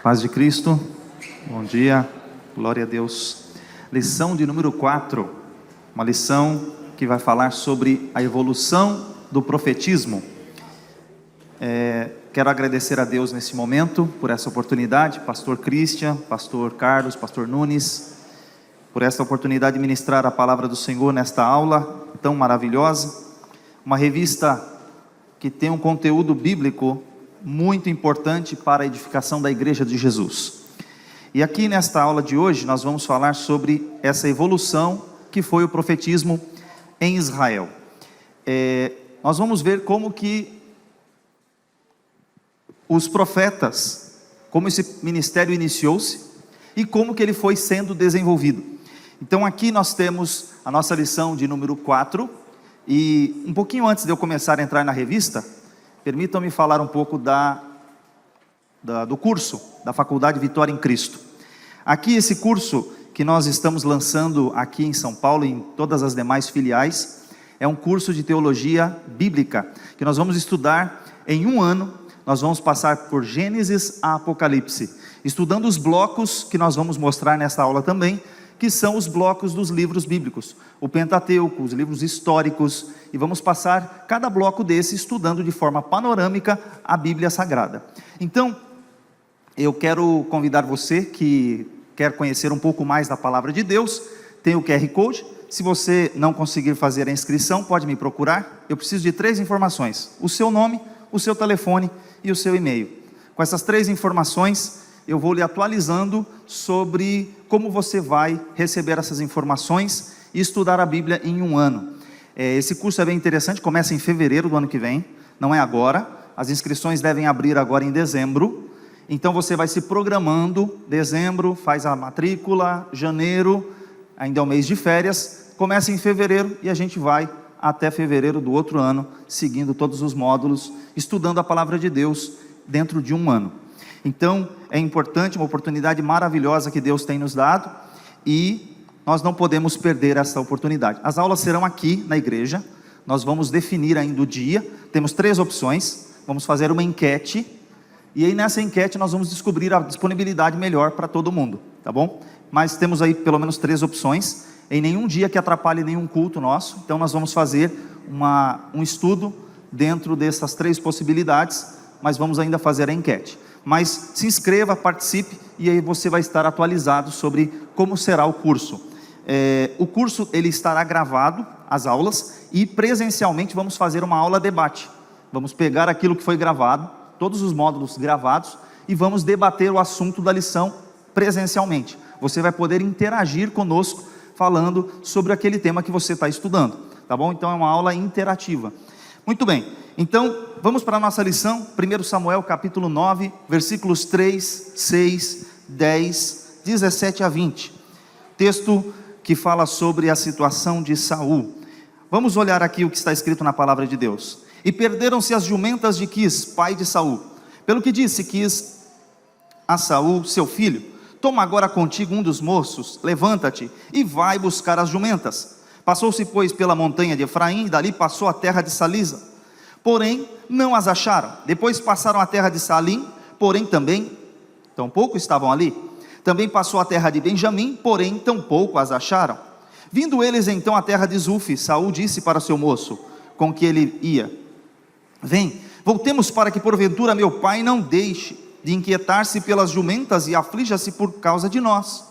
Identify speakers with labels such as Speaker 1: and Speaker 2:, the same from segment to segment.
Speaker 1: Paz de Cristo, bom dia, glória a Deus. Lição de número 4, uma lição que vai falar sobre a evolução do profetismo. Quero agradecer a Deus nesse momento, por essa oportunidade, pastor Christian, pastor Carlos, pastor Nunes, por essa oportunidade de ministrar a palavra do Senhor nesta aula tão maravilhosa. Uma revista que tem um conteúdo bíblico muito importante para a edificação da Igreja de Jesus. E aqui nesta aula de hoje nós vamos falar sobre essa evolução que foi o profetismo em Israel. Nós vamos ver como que os profetas, como esse ministério iniciou-se e como que ele foi sendo desenvolvido. Então aqui nós temos a nossa lição de número 4, e um pouquinho antes de eu começar a entrar na revista, permitam-me falar um pouco do curso da Faculdade Vitória em Cristo. Aqui esse curso que nós estamos lançando aqui em São Paulo e em todas as demais filiais, é um curso de teologia bíblica, que nós vamos estudar em um ano. Nós vamos passar por Gênesis a Apocalipse, estudando os blocos que nós vamos mostrar nesta aula também, que são os blocos dos livros bíblicos, o Pentateuco, os livros históricos, e vamos passar cada bloco desse estudando de forma panorâmica a Bíblia Sagrada. Então, eu quero convidar você que quer conhecer um pouco mais da Palavra de Deus, tem o QR Code. Se você não conseguir fazer a inscrição, pode me procurar. Eu preciso de 3 informações: o seu nome, o seu telefone e o seu e-mail. Com essas 3 informações, eu vou lhe atualizando sobre como você vai receber essas informações e estudar a Bíblia em um ano. Esse curso é bem interessante, começa em fevereiro do ano que vem, não é agora. As inscrições devem abrir agora em dezembro, então você vai se programando. Dezembro, faz a matrícula, janeiro, ainda é o mês de férias, começa em fevereiro e a gente vai até fevereiro do outro ano, seguindo todos os módulos, estudando a palavra de Deus dentro de um ano. Então, é importante, uma oportunidade maravilhosa que Deus tem nos dado, e nós não podemos perder essa oportunidade. As aulas serão aqui na igreja, nós vamos definir ainda o dia, temos 3 opções, vamos fazer uma enquete, e aí nessa enquete nós vamos descobrir a disponibilidade melhor para todo mundo, tá bom? Mas temos aí pelo menos 3 opções, em nenhum dia que atrapalhe nenhum culto nosso, então nós vamos fazer um estudo dentro dessas 3 possibilidades, mas vamos ainda fazer a enquete. Mas se inscreva, participe, e aí você vai estar atualizado sobre como será o curso. O curso ele estará gravado, as aulas, e presencialmente vamos fazer uma aula debate. Vamos pegar aquilo que foi gravado, todos os módulos gravados, e vamos debater o assunto da lição presencialmente. Você vai poder interagir conosco, falando sobre aquele tema que você está estudando, tá bom? Então é uma aula interativa. Muito bem, então vamos para a nossa lição, 1 Samuel capítulo 9, versículos 3, 6, 10, 17 a 20, texto que fala sobre a situação de Saul. Vamos olhar aqui o que está escrito na palavra de Deus. E perderam-se as jumentas de Quis, pai de Saul, pelo que disse Quis a Saul, seu filho: toma agora contigo um dos moços, levanta-te e vai buscar as jumentas. Passou-se, pois, pela montanha de Efraim, e dali passou a terra de Salisa, porém não as acharam. Depois passaram a terra de Salim, porém também tampouco estavam ali. Também passou a terra de Benjamim, porém tampouco as acharam. Vindo eles então à terra de Zuf, Saul disse para seu moço, com que ele ia: vem, voltemos, para que porventura meu pai não deixe de inquietar-se pelas jumentas e aflija-se por causa de nós.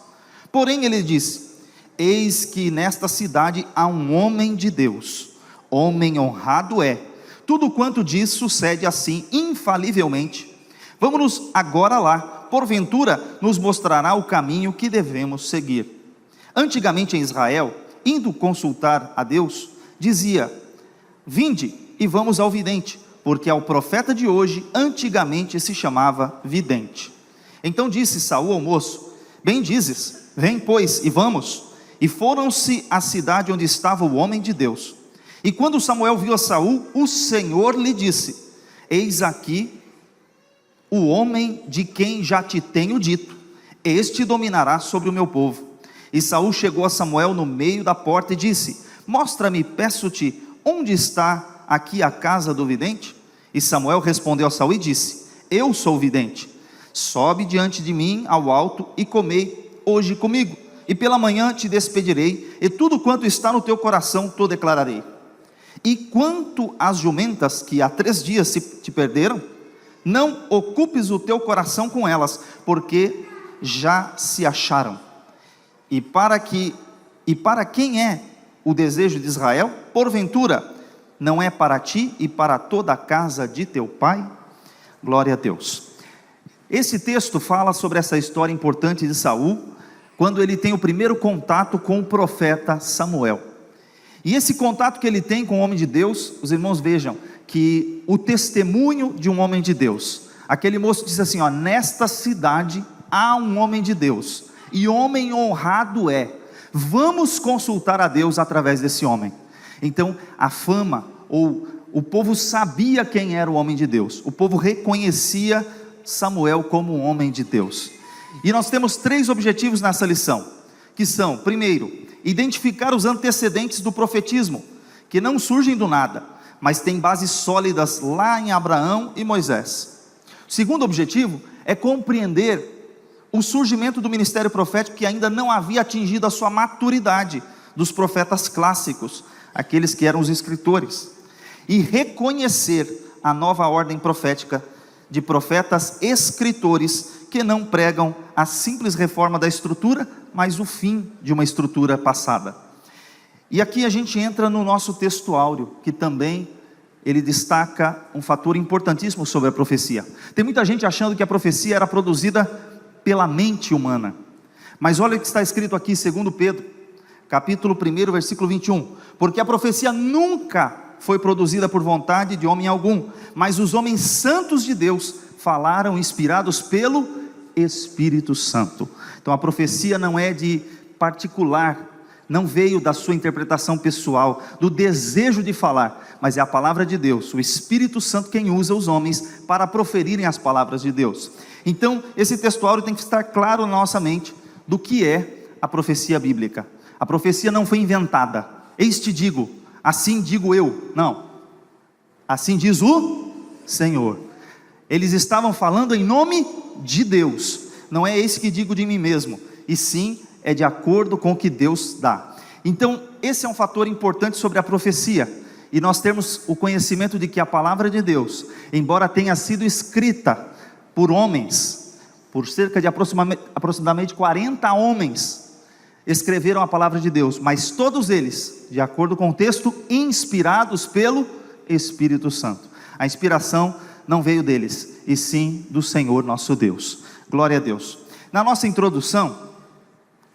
Speaker 1: Porém ele disse: eis que nesta cidade há um homem de Deus, homem honrado é, tudo quanto diz sucede assim infalivelmente. Vamos agora lá, porventura nos mostrará o caminho que devemos seguir. Antigamente em Israel, indo consultar a Deus, dizia: vinde e vamos ao vidente, porque ao profeta de hoje antigamente se chamava vidente. Então disse Saul ao moço: bem dizes, vem pois e vamos. E foram-se à cidade onde estava o homem de Deus. E quando Samuel viu a Saul, o Senhor lhe disse: eis aqui o homem de quem já te tenho dito, este dominará sobre o meu povo. E Saul chegou a Samuel no meio da porta e disse: mostra-me, peço-te, onde está aqui a casa do vidente? E Samuel respondeu a Saul e disse: eu sou o vidente. sobe diante de mim ao alto e comei hoje comigo, e pela manhã te despedirei, e tudo quanto está no teu coração te declararei. E quanto às jumentas que há 3 dias te perderam, não ocupes o teu coração com elas, porque já se acharam. E para quem é o desejo de Israel? Porventura, não é para ti e para toda a casa de teu pai? Glória a Deus. Esse texto fala sobre essa história importante de Saul, quando ele tem o primeiro contato com o profeta Samuel. E esse contato que ele tem com o homem de Deus, os irmãos vejam, que o testemunho de um homem de Deus, aquele moço disse assim, nesta cidade há um homem de Deus, e homem honrado é, vamos consultar a Deus através desse homem. Então a fama, ou o povo sabia quem era o homem de Deus, o povo reconhecia Samuel como um homem de Deus. E nós temos 3 objetivos nessa lição, que são, primeiro, identificar os antecedentes do profetismo, que não surgem do nada, mas têm bases sólidas lá em Abraão e Moisés. O segundo objetivo é compreender o surgimento do ministério profético, que ainda não havia atingido a sua maturidade, dos profetas clássicos, aqueles que eram os escritores, e reconhecer a nova ordem profética de profetas escritores, que não pregam a simples reforma da estrutura, mas o fim de uma estrutura passada. E aqui a gente entra no nosso texto áureo, que também ele destaca um fator importantíssimo sobre a profecia. Tem muita gente achando que a profecia era produzida pela mente humana, mas olha o que está escrito aqui, 2 Pedro, capítulo 1, versículo 21, porque a profecia nunca foi produzida por vontade de homem algum, mas os homens santos de Deus falaram inspirados pelo Espírito Santo. Então a profecia não é de particular, não veio da sua interpretação pessoal, do desejo de falar, mas é a palavra de Deus, o Espírito Santo quem usa os homens para proferirem as palavras de Deus. Então esse texto áureo tem que estar claro na nossa mente do que é a profecia bíblica. A profecia não foi inventada, eis te digo, assim digo eu, não, assim diz o Senhor. Eles estavam falando em nome de Deus, não é esse que digo de mim mesmo, e sim é de acordo com o que Deus dá. Então esse é um fator importante sobre a profecia, e nós temos o conhecimento de que a palavra de Deus, embora tenha sido escrita por homens, por cerca de aproximadamente 40 homens, escreveram a palavra de Deus, mas todos eles, de acordo com o texto, inspirados pelo Espírito Santo. A inspiração não veio deles, e sim do Senhor nosso Deus. Glória a Deus. Na nossa introdução,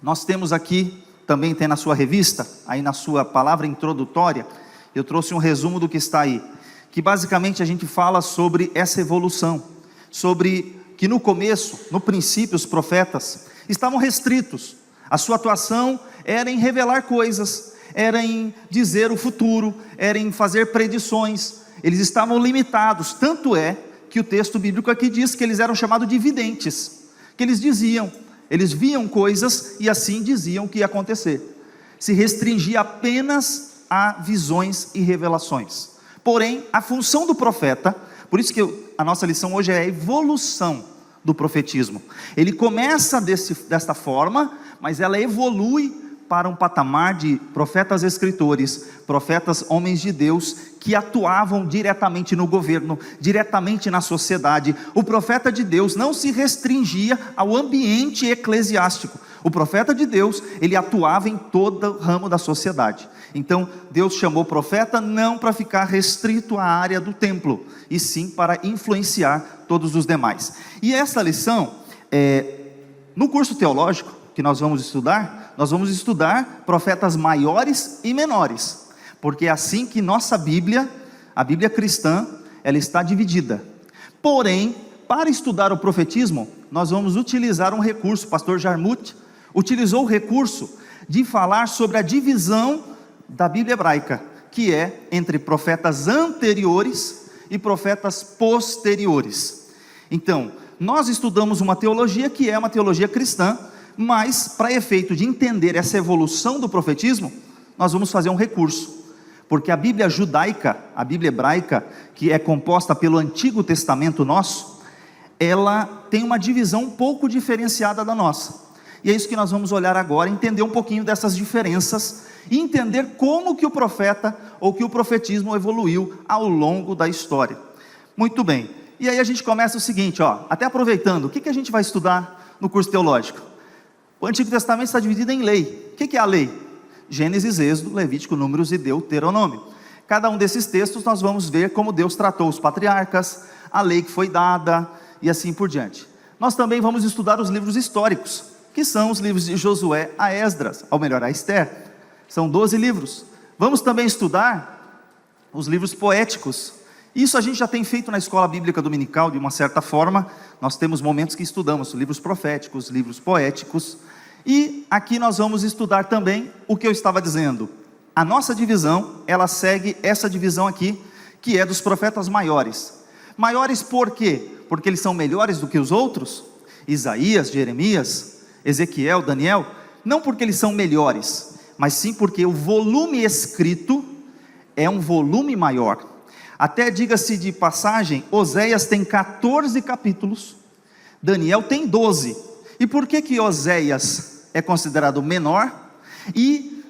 Speaker 1: nós temos aqui, também tem na sua revista, aí na sua palavra introdutória, eu trouxe um resumo do que está aí, que basicamente a gente fala sobre essa evolução, sobre que no começo, no princípio, os profetas estavam restritos, a sua atuação era em revelar coisas, era em dizer o futuro, era em fazer predições, eles estavam limitados, tanto é que o texto bíblico aqui diz que eles eram chamados de videntes, que eles diziam, eles viam coisas e assim diziam o que ia acontecer, se restringia apenas a visões e revelações. Porém, a função do profeta, por isso que a nossa lição hoje é a evolução do profetismo. Ele começa desta forma, mas ela evolui para um patamar de profetas escritores, profetas homens de Deus, que atuavam diretamente no governo, diretamente na sociedade. O profeta de Deus não se restringia ao ambiente eclesiástico. O profeta de Deus, ele atuava em todo o ramo da sociedade. Então Deus chamou o profeta não para ficar restrito à área do templo, e sim para influenciar todos os demais. E essa lição, no curso teológico que nós vamos estudar profetas maiores e menores, porque é assim que nossa Bíblia, a Bíblia cristã, ela está dividida. Porém, para estudar o profetismo, nós vamos utilizar um recurso. O pastor Jarmuth utilizou o recurso de falar sobre a divisão da Bíblia hebraica, que é entre profetas anteriores e profetas posteriores. Então, nós estudamos uma teologia que é uma teologia cristã, mas para efeito de entender essa evolução do profetismo, nós vamos fazer um recurso, porque a Bíblia judaica, a Bíblia hebraica, que é composta pelo Antigo Testamento nosso, ela tem uma divisão um pouco diferenciada da nossa. E é isso que nós vamos olhar agora, entender um pouquinho dessas diferenças e entender como que o profeta ou que o profetismo evoluiu ao longo da história. Muito bem. E aí a gente começa o seguinte, até aproveitando, o que a gente vai estudar no curso teológico? O Antigo Testamento está dividido em lei. O que é a lei? Gênesis, Êxodo, Levítico, Números e Deuteronômio. Cada um desses textos nós vamos ver como Deus tratou os patriarcas, a lei que foi dada e assim por diante. Nós também vamos estudar os livros históricos, que são os livros de Josué a Esdras, ou melhor, a Esther. São 12 livros. Vamos também estudar os livros poéticos. Isso a gente já tem feito na escola bíblica dominical, de uma certa forma. Nós temos momentos que estudamos livros proféticos, livros poéticos. E aqui nós vamos estudar também o que eu estava dizendo. A nossa divisão, ela segue essa divisão aqui, que é dos profetas maiores. Maiores por quê? Porque eles são melhores do que os outros? Isaías, Jeremias, Ezequiel, Daniel? Não porque eles são melhores, mas sim porque o volume escrito é um volume maior. Até diga-se de passagem, Oséias tem 14 capítulos, Daniel tem 12. E por que Oséias é considerado menor e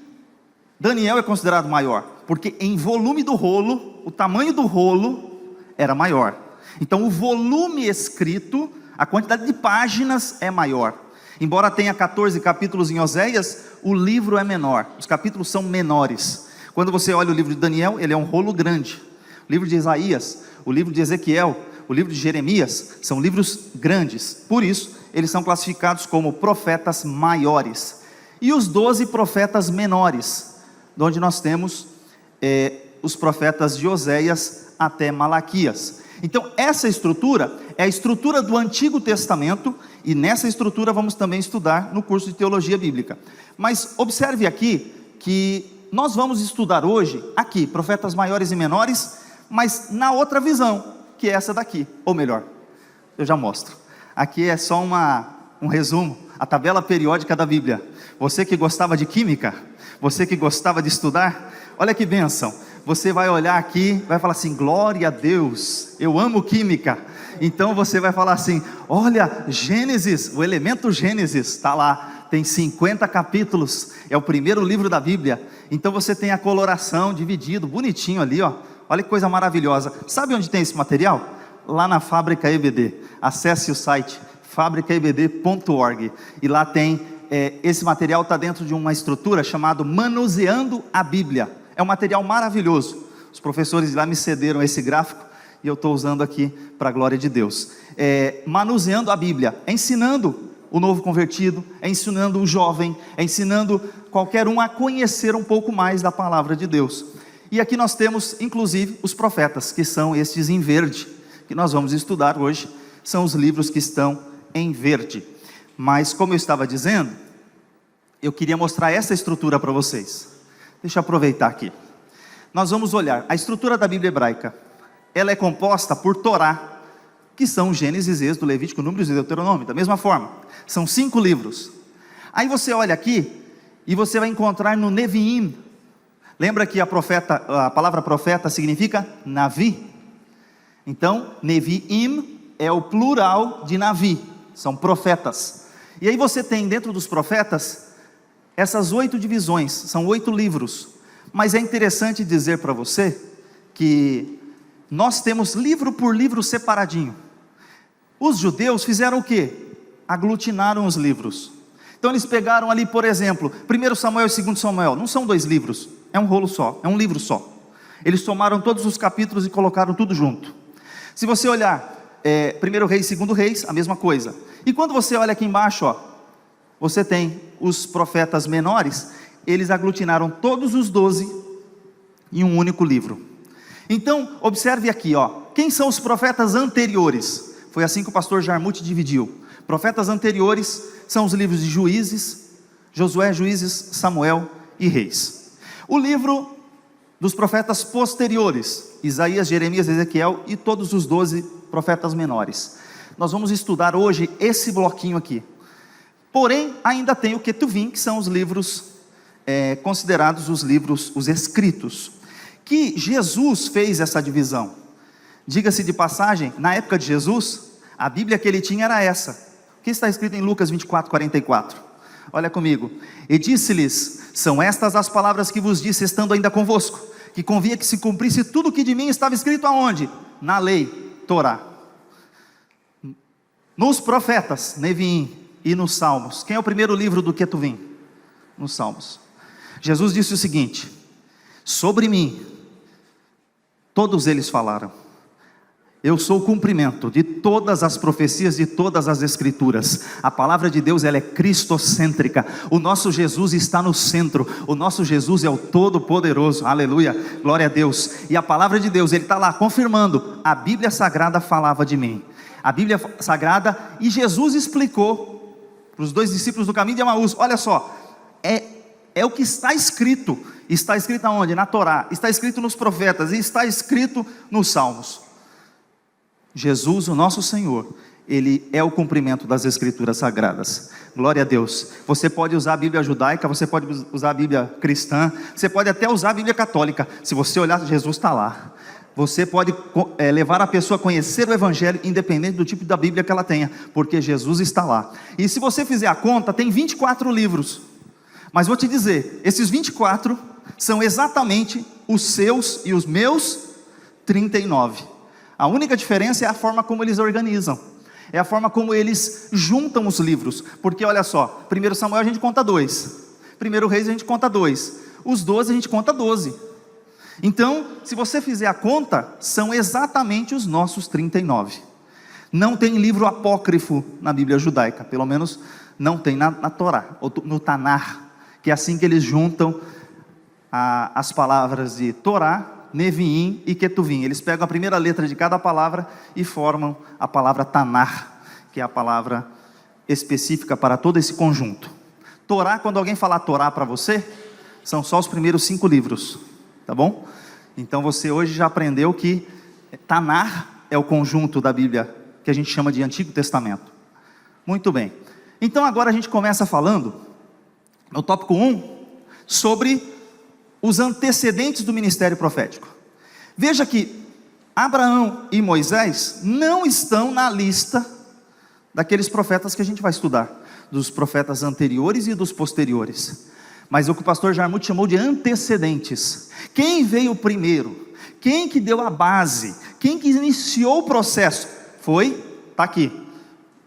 Speaker 1: Daniel é considerado maior? Porque em volume do rolo, o tamanho do rolo era maior. Então o volume escrito, a quantidade de páginas é maior. Embora tenha 14 capítulos em Oséias, o livro é menor, os capítulos são menores. Quando você olha o livro de Daniel, ele é um rolo grande. O livro de Isaías, o livro de Ezequiel, o livro de Jeremias, são livros grandes. Por isso, eles são classificados como profetas maiores. E os 12 profetas menores, onde nós temos os profetas de Oséias até Malaquias. Então essa estrutura é a estrutura do Antigo Testamento, e nessa estrutura vamos também estudar no curso de Teologia Bíblica. Mas observe aqui, que nós vamos estudar hoje, aqui, profetas maiores e menores, mas na outra visão, que é essa daqui, ou melhor, eu já mostro. Aqui é só um resumo, a tabela periódica da Bíblia. Você que gostava de química, você que gostava de estudar, olha que bênção. Você vai olhar aqui, vai falar assim, glória a Deus, eu amo química. Então você vai falar assim, olha, Gênesis, o elemento Gênesis, está lá, tem 50 capítulos, é o primeiro livro da Bíblia. Então você tem a coloração dividido, bonitinho ali, olha que coisa maravilhosa. Sabe onde tem esse material? Lá na Fábrica EBD. Acesse o site fabricaebd.org, e lá tem, esse material está dentro de uma estrutura chamada Manuseando a Bíblia. É um material maravilhoso. Os professores de lá me cederam esse gráfico e eu estou usando aqui para a glória de Deus. Manuseando a Bíblia, ensinando o novo convertido, ensinando o jovem, ensinando qualquer um a conhecer um pouco mais da palavra de Deus. E aqui nós temos inclusive os profetas, que são estes em verde, que nós vamos estudar hoje. São os livros que estão em verde. Mas como eu estava dizendo, eu queria mostrar essa estrutura para vocês. Deixa eu aproveitar aqui. Nós vamos olhar a estrutura da Bíblia hebraica. Ela é composta por Torá, que são Gênesis, Êxodo, Levítico, Números e Deuteronômio. Da mesma forma, são 5 livros. Aí você olha aqui e você vai encontrar no Neviim. Lembra que a palavra profeta significa Navi? Então, Neviim é o plural de Navi, são profetas. E aí você tem dentro dos profetas essas 8 divisões, são 8 livros. Mas é interessante dizer para você que nós temos livro por livro separadinho. Os judeus fizeram o quê? Aglutinaram os livros. Então eles pegaram ali, por exemplo, 1 Samuel e 2 Samuel, não são 2 livros, é um rolo só, é um livro só. Eles somaram todos os capítulos e colocaram tudo junto. Se você olhar 1 Reis e 2 Reis, a mesma coisa. E quando você olha aqui embaixo, você tem os profetas menores, eles aglutinaram todos os 12 em um único livro. Então, observe aqui, quem são os profetas anteriores? Foi assim que o pastor Jarmuth dividiu. Profetas anteriores são os livros de Juízes, Josué, Juízes, Samuel e Reis. O livro dos profetas posteriores, Isaías, Jeremias, Ezequiel e todos os 12 profetas menores. Nós vamos estudar hoje esse bloquinho aqui. Porém, ainda tem o Ketuvim, que são os livros considerados os livros, os escritos. Que Jesus fez essa divisão. Diga-se de passagem, na época de Jesus, A Bíblia que ele tinha era essa. O que está escrito em Lucas 24:44? Olha comigo. E disse-lhes: são estas as palavras que vos disse, estando ainda convosco, que convinha que se cumprisse tudo o que de mim estava escrito aonde? Na lei, Torá, nos profetas, Neviim, e nos Salmos. Quem é o primeiro livro do Ketuvim? Nos Salmos. Jesus disse o seguinte: sobre mim todos eles falaram. Eu sou o cumprimento de todas as profecias, de todas as escrituras. A palavra de Deus, ela é cristocêntrica. O nosso Jesus está no centro. O nosso Jesus é o Todo-Poderoso. Aleluia, glória a Deus. E a palavra de Deus, ele está lá confirmando: a Bíblia Sagrada falava de mim. A Bíblia Sagrada, e Jesus explicou para os 2 discípulos do caminho de Emaús: olha só, é o que está escrito. Está escrito aonde? Na Torá. Está escrito nos profetas. E está escrito nos Salmos. Jesus, o nosso Senhor, ele é o cumprimento das Escrituras Sagradas. Glória a Deus. Você pode usar a Bíblia judaica, você pode usar a Bíblia cristã, você pode até usar a Bíblia católica. Se você olhar, Jesus está lá. Você pode levar a pessoa a conhecer o Evangelho, independente do tipo da Bíblia que ela tenha, porque Jesus está lá. E se você fizer a conta, tem 24 livros. Mas vou te dizer, esses 24 são exatamente os seus e os meus 39. A única diferença é a forma como eles organizam, é a forma como eles juntam os livros. Porque olha só, 1 Samuel a gente conta 2, 1 Reis a gente conta 2, os 12 a gente conta 12. Então, se você fizer a conta, são exatamente os nossos 39. Não tem livro apócrifo na Bíblia judaica, pelo menos não tem na Torá, ou no Tanar, que é assim que eles juntam as palavras de Torá, Neviim e Ketuvim. Eles pegam a primeira letra de cada palavra e formam a palavra Tanar, que é a palavra específica para todo esse conjunto. Torá, quando alguém falar Torá para você, são só os primeiros 5 livros, tá bom? Então você hoje já aprendeu que Tanar é o conjunto da Bíblia que a gente chama de Antigo Testamento. Muito bem. Então agora a gente começa falando, no tópico 1, sobre os antecedentes do ministério profético. Veja que Abraão e Moisés não estão na lista daqueles profetas que a gente vai estudar, dos profetas anteriores e dos posteriores. Mas o que o pastor Jarmuth chamou de antecedentes. Quem veio primeiro? Quem que deu a base? Quem que iniciou o processo? Está aqui,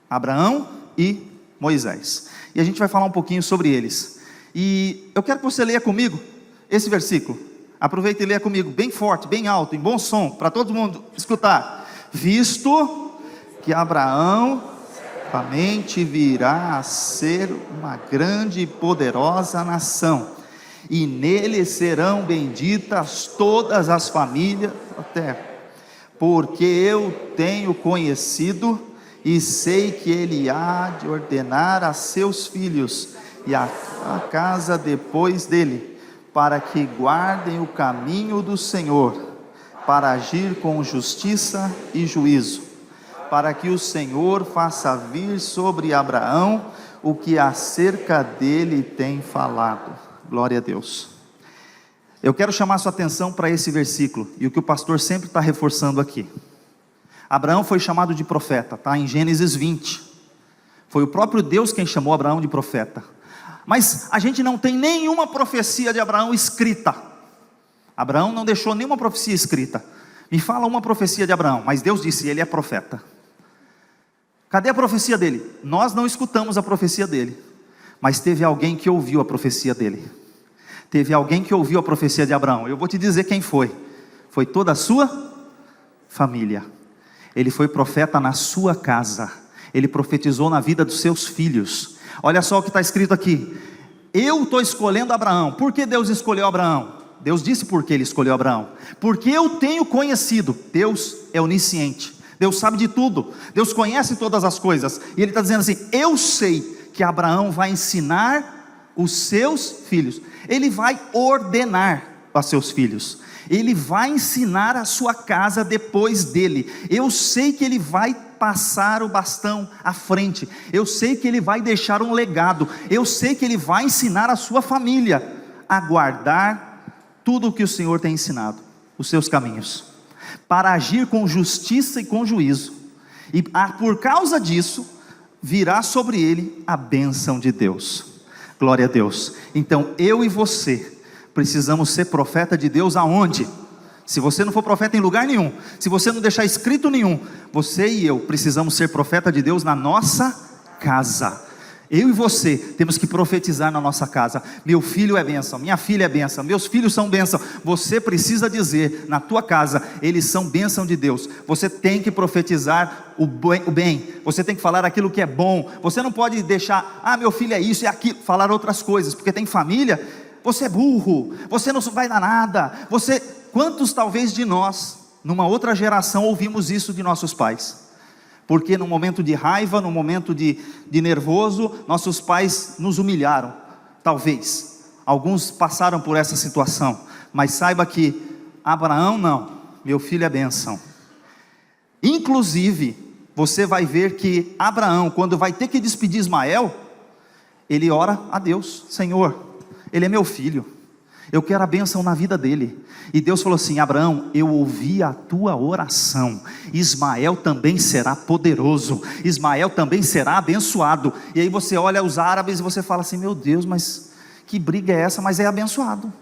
Speaker 1: Abraão e Moisés. E a gente vai falar um pouquinho sobre eles. E eu quero que você leia comigo esse versículo. Aproveita e leia comigo, bem forte, bem alto, em bom som, para todo mundo escutar. Visto que Abraão certamente virá a ser uma grande e poderosa nação, e nele serão benditas todas as famílias da terra, porque eu tenho conhecido e sei que ele há de ordenar a seus filhos e a casa depois dele, para que guardem o caminho do Senhor, para agir com justiça e juízo, para que o Senhor faça vir sobre Abraão o que acerca dele tem falado. Glória a Deus. Eu quero chamar sua atenção para esse versículo, e o que o pastor sempre está reforçando aqui. Abraão foi chamado de profeta, está em Gênesis 20, foi o próprio Deus quem chamou Abraão de profeta. Mas a gente não tem nenhuma profecia de Abraão escrita. Abraão não deixou nenhuma profecia escrita. Me fala uma profecia de Abraão, mas Deus disse, ele é profeta. Cadê a profecia dele? Nós não escutamos a profecia dele, mas teve alguém que ouviu a profecia dele. Teve alguém que ouviu a profecia de Abraão. Eu vou te dizer quem foi. Foi toda a sua família. Ele foi profeta na sua casa. Ele profetizou na vida dos seus filhos. Olha só o que está escrito aqui. Eu estou escolhendo Abraão. Por que Deus escolheu Abraão? Deus disse por que ele escolheu Abraão. Porque eu tenho conhecido. Deus é onisciente. Deus sabe de tudo. Deus conhece todas as coisas. E ele está dizendo assim, eu sei que Abraão vai ensinar os seus filhos. Ele vai ordenar a seus filhos. Ele vai ensinar a sua casa depois dele. Eu sei que ele vai passar o bastão à frente. Eu sei que ele vai deixar um legado. Eu sei que ele vai ensinar a sua família a guardar tudo o que o Senhor tem ensinado, os seus caminhos, para agir com justiça e com juízo. E por causa disso, virá sobre ele a bênção de Deus. Glória a Deus. Então eu e você precisamos ser profeta de Deus aonde? Se você não for profeta em lugar nenhum, se você não deixar escrito nenhum, você e eu precisamos ser profeta de Deus na nossa casa. Eu e você temos que profetizar na nossa casa. Meu filho é bênção, minha filha é bênção, meus filhos são bênção. Você precisa dizer na tua casa, eles são bênção de Deus. Você tem que profetizar o bem. Você tem que falar aquilo que é bom. Você não pode deixar, meu filho é isso e aquilo, falar outras coisas, porque tem família. Você é burro, você não vai dar nada. Quantos talvez de nós, numa outra geração, ouvimos isso de nossos pais? Porque no momento de raiva, no momento de nervoso, nossos pais nos humilharam. Talvez, alguns passaram por essa situação. Mas saiba que Abraão não, meu filho é bênção. Inclusive, você vai ver que Abraão, quando vai ter que despedir Ismael, ele ora a Deus: Senhor, ele é meu filho, eu quero a bênção na vida dele. E Deus falou assim: Abraão, eu ouvi a tua oração, Ismael também será poderoso, Ismael também será abençoado. E aí você olha os árabes e você fala assim: meu Deus, mas que briga é essa? Mas é abençoado,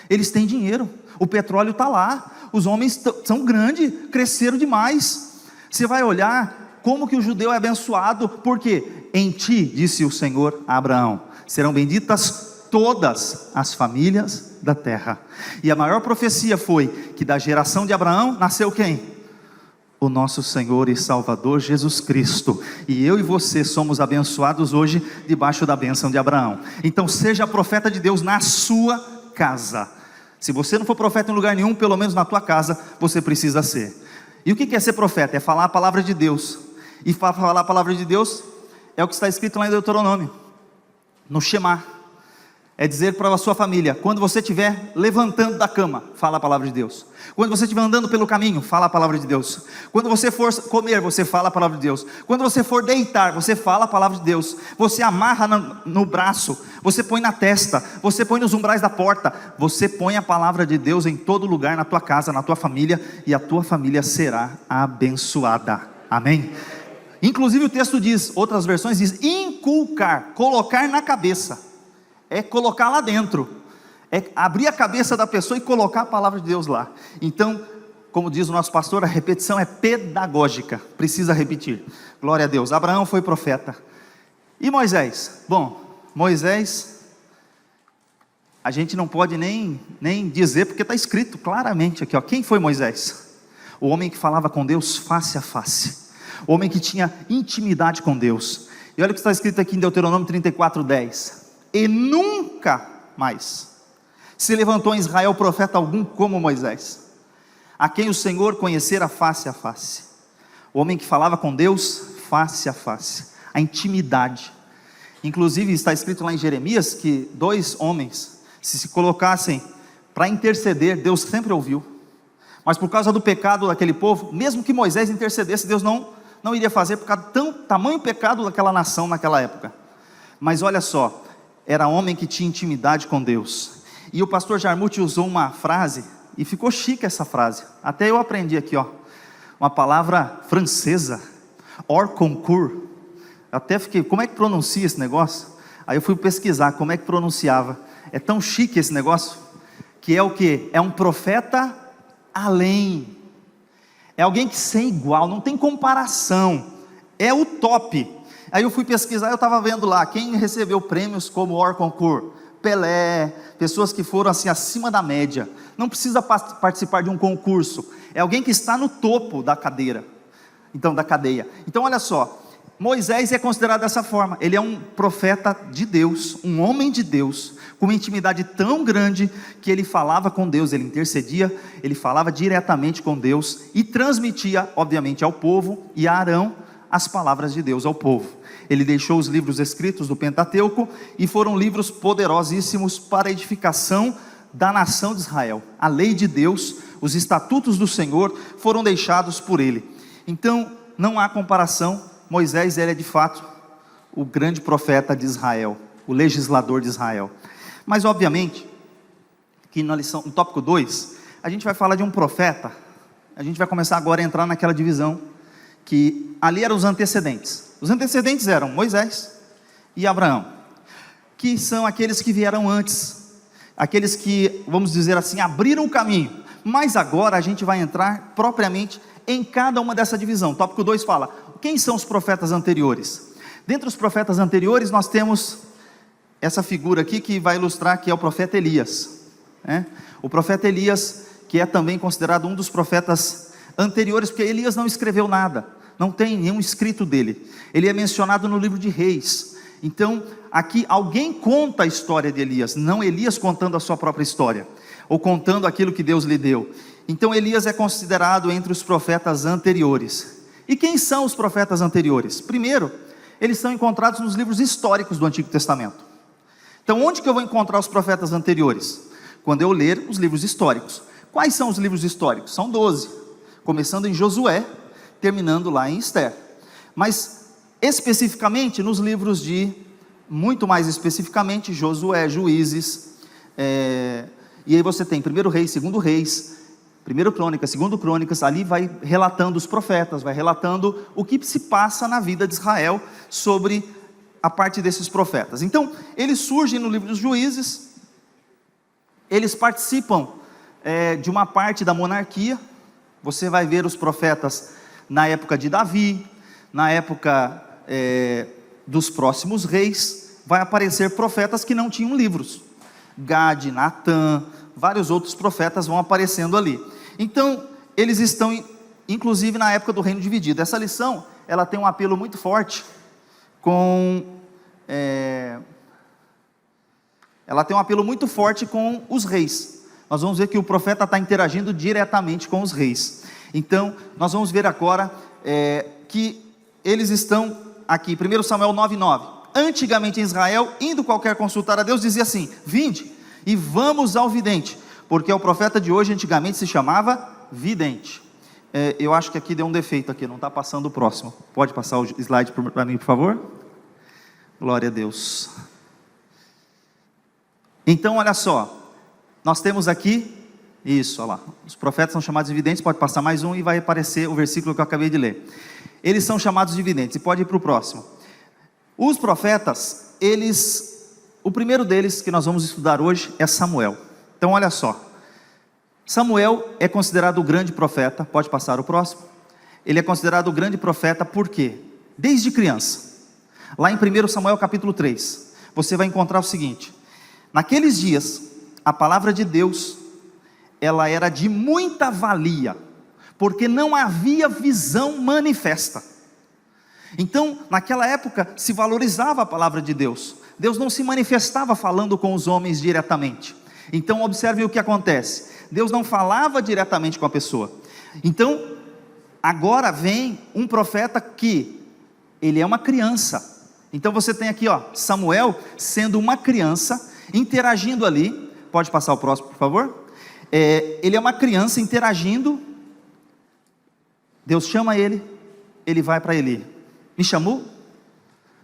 Speaker 1: eles têm dinheiro, o petróleo está lá, os homens são grandes, cresceram demais. Você vai olhar como que o judeu é abençoado, porque em ti, disse o Senhor a Abraão, serão benditas todas as famílias da terra. E a maior profecia foi que da geração de Abraão nasceu quem? O nosso Senhor e Salvador Jesus Cristo. E eu e você somos abençoados hoje debaixo da bênção de Abraão. Então seja profeta de Deus na sua casa. Se você não for profeta em lugar nenhum, pelo menos na tua casa você precisa ser. E o que é ser profeta? É falar a palavra de Deus. E falar a palavra de Deus é o que está escrito lá em Deuteronômio, no Shema. É dizer para a sua família: quando você estiver levantando da cama, fala a palavra de Deus. Quando você estiver andando pelo caminho, fala a palavra de Deus. Quando você for comer, você fala a palavra de Deus. Quando você for deitar, você fala a palavra de Deus. Você amarra no braço, você põe na testa, você põe nos umbrais da porta. Você põe a palavra de Deus em todo lugar, na tua casa, na tua família, e a tua família será abençoada. Amém? Inclusive o texto diz, outras versões diz inculcar, colocar na cabeça. É colocar lá dentro, é abrir a cabeça da pessoa e colocar a palavra de Deus lá. Então, como diz o nosso pastor, a repetição é pedagógica, precisa repetir. Glória a Deus. Abraão foi profeta. E Moisés? Bom, Moisés, a gente não pode nem dizer, porque está escrito claramente aqui, quem foi Moisés? O homem que falava com Deus face a face, o homem que tinha intimidade com Deus. E olha o que está escrito aqui em Deuteronômio 34:10. E nunca mais se levantou em Israel profeta algum como Moisés, a quem o Senhor conhecera face a face. O homem que falava com Deus face a face, a intimidade. Inclusive está escrito lá em Jeremias que 2 homens, se colocassem para interceder, Deus sempre ouviu. Mas por causa do pecado daquele povo, mesmo que Moisés intercedesse, Deus não iria fazer, por causa do tamanho pecado daquela nação naquela época. Mas olha só, era homem que tinha intimidade com Deus. E o pastor Jarmuth usou uma frase, e ficou chique essa frase, até eu aprendi aqui, uma palavra francesa, hors concours. Até fiquei, como é que pronuncia esse negócio? Aí eu fui pesquisar como é que pronunciava. É tão chique esse negócio, que é o que? É um profeta além, é alguém que sem igual, não tem comparação, é o top. Aí eu fui pesquisar, eu estava vendo lá, quem recebeu prêmios como hors concours, Pelé, pessoas que foram assim acima da média, não precisa participar de um concurso, é alguém que está no topo da cadeia. Então olha só, Moisés é considerado dessa forma, ele é um profeta de Deus, um homem de Deus, com uma intimidade tão grande, que ele falava com Deus, ele intercedia, ele falava diretamente com Deus, e transmitia obviamente ao povo, e a Arão, as palavras de Deus ao povo. Ele deixou os livros escritos do Pentateuco, e foram livros poderosíssimos para a edificação da nação de Israel. A lei de Deus, os estatutos do Senhor foram deixados por ele. Então não há comparação. Moisés, ele é de fato o grande profeta de Israel, o legislador de Israel. Mas obviamente que no tópico 2, a gente vai falar de um profeta. A gente vai começar agora a entrar naquela divisão que ali eram os antecedentes. Os antecedentes eram Moisés e Abraão, que são aqueles que vieram antes, aqueles que, vamos dizer assim, abriram o caminho. Mas agora a gente vai entrar propriamente em cada uma dessa divisão. Tópico 2 fala, quem são os profetas anteriores? Dentre os profetas anteriores nós temos essa figura aqui que vai ilustrar, que é o profeta Elias, né? O profeta Elias, que é também considerado um dos profetas anteriores, porque Elias não escreveu nada, não tem nenhum escrito dele, ele é mencionado no livro de Reis. Então aqui alguém conta a história de Elias, não Elias contando a sua própria história, ou contando aquilo que Deus lhe deu. Então Elias é considerado entre os profetas anteriores. E quem são os profetas anteriores? Primeiro, eles são encontrados nos livros históricos do Antigo Testamento. Então onde que eu vou encontrar os profetas anteriores? Quando eu ler os livros históricos. Quais são os livros históricos? São 12, começando em Josué, terminando lá em Esther. Mas especificamente nos livros muito mais especificamente, Josué, Juízes, e aí você tem 1 Reis, 2 Reis, 1 Crônicas, 2 Crônicas, ali vai relatando os profetas, vai relatando o que se passa na vida de Israel sobre a parte desses profetas. Então, eles surgem no livro dos Juízes, eles participam de uma parte da monarquia. Você vai ver os profetas na época de Davi, na época dos próximos reis, vai aparecer profetas que não tinham livros, Gade, Natã, vários outros profetas vão aparecendo ali. Então, eles estão, inclusive na época do reino dividido. Essa lição, ela tem um apelo muito forte ela tem um apelo muito forte com os reis. Nós vamos ver que o profeta está interagindo diretamente com os reis. Então, nós vamos ver agora que eles estão aqui, 1 Samuel 9:9. Antigamente em Israel, indo qualquer consultar a Deus, dizia assim: vinde e vamos ao vidente, porque o profeta de hoje antigamente se chamava vidente. Eu acho que aqui deu um defeito aqui, não está passando o próximo. Pode passar o slide para mim, por favor? Glória a Deus. Então olha só, nós temos aqui, isso, olha lá, os profetas são chamados de videntes. Pode passar mais um e vai aparecer o versículo que eu acabei de ler. Eles são chamados de videntes, e pode ir para o próximo. Os profetas, o primeiro deles que nós vamos estudar hoje é Samuel. Então olha só, Samuel é considerado o grande profeta. Pode passar o próximo. Ele é considerado o grande profeta porque, desde criança, lá em 1 Samuel capítulo 3, você vai encontrar o seguinte: naqueles dias, a palavra de Deus, ela era de muita valia, porque não havia visão manifesta. Então, naquela época, se valorizava a palavra de Deus. Deus não se manifestava falando com os homens diretamente. Então, observe o que acontece. Deus não falava diretamente com a pessoa. Então, agora vem um profeta que, ele é uma criança. Então você tem aqui, Samuel sendo uma criança, interagindo ali. Pode passar o próximo, por favor? Ele é uma criança interagindo. Deus chama ele, ele vai para Eli. Me chamou?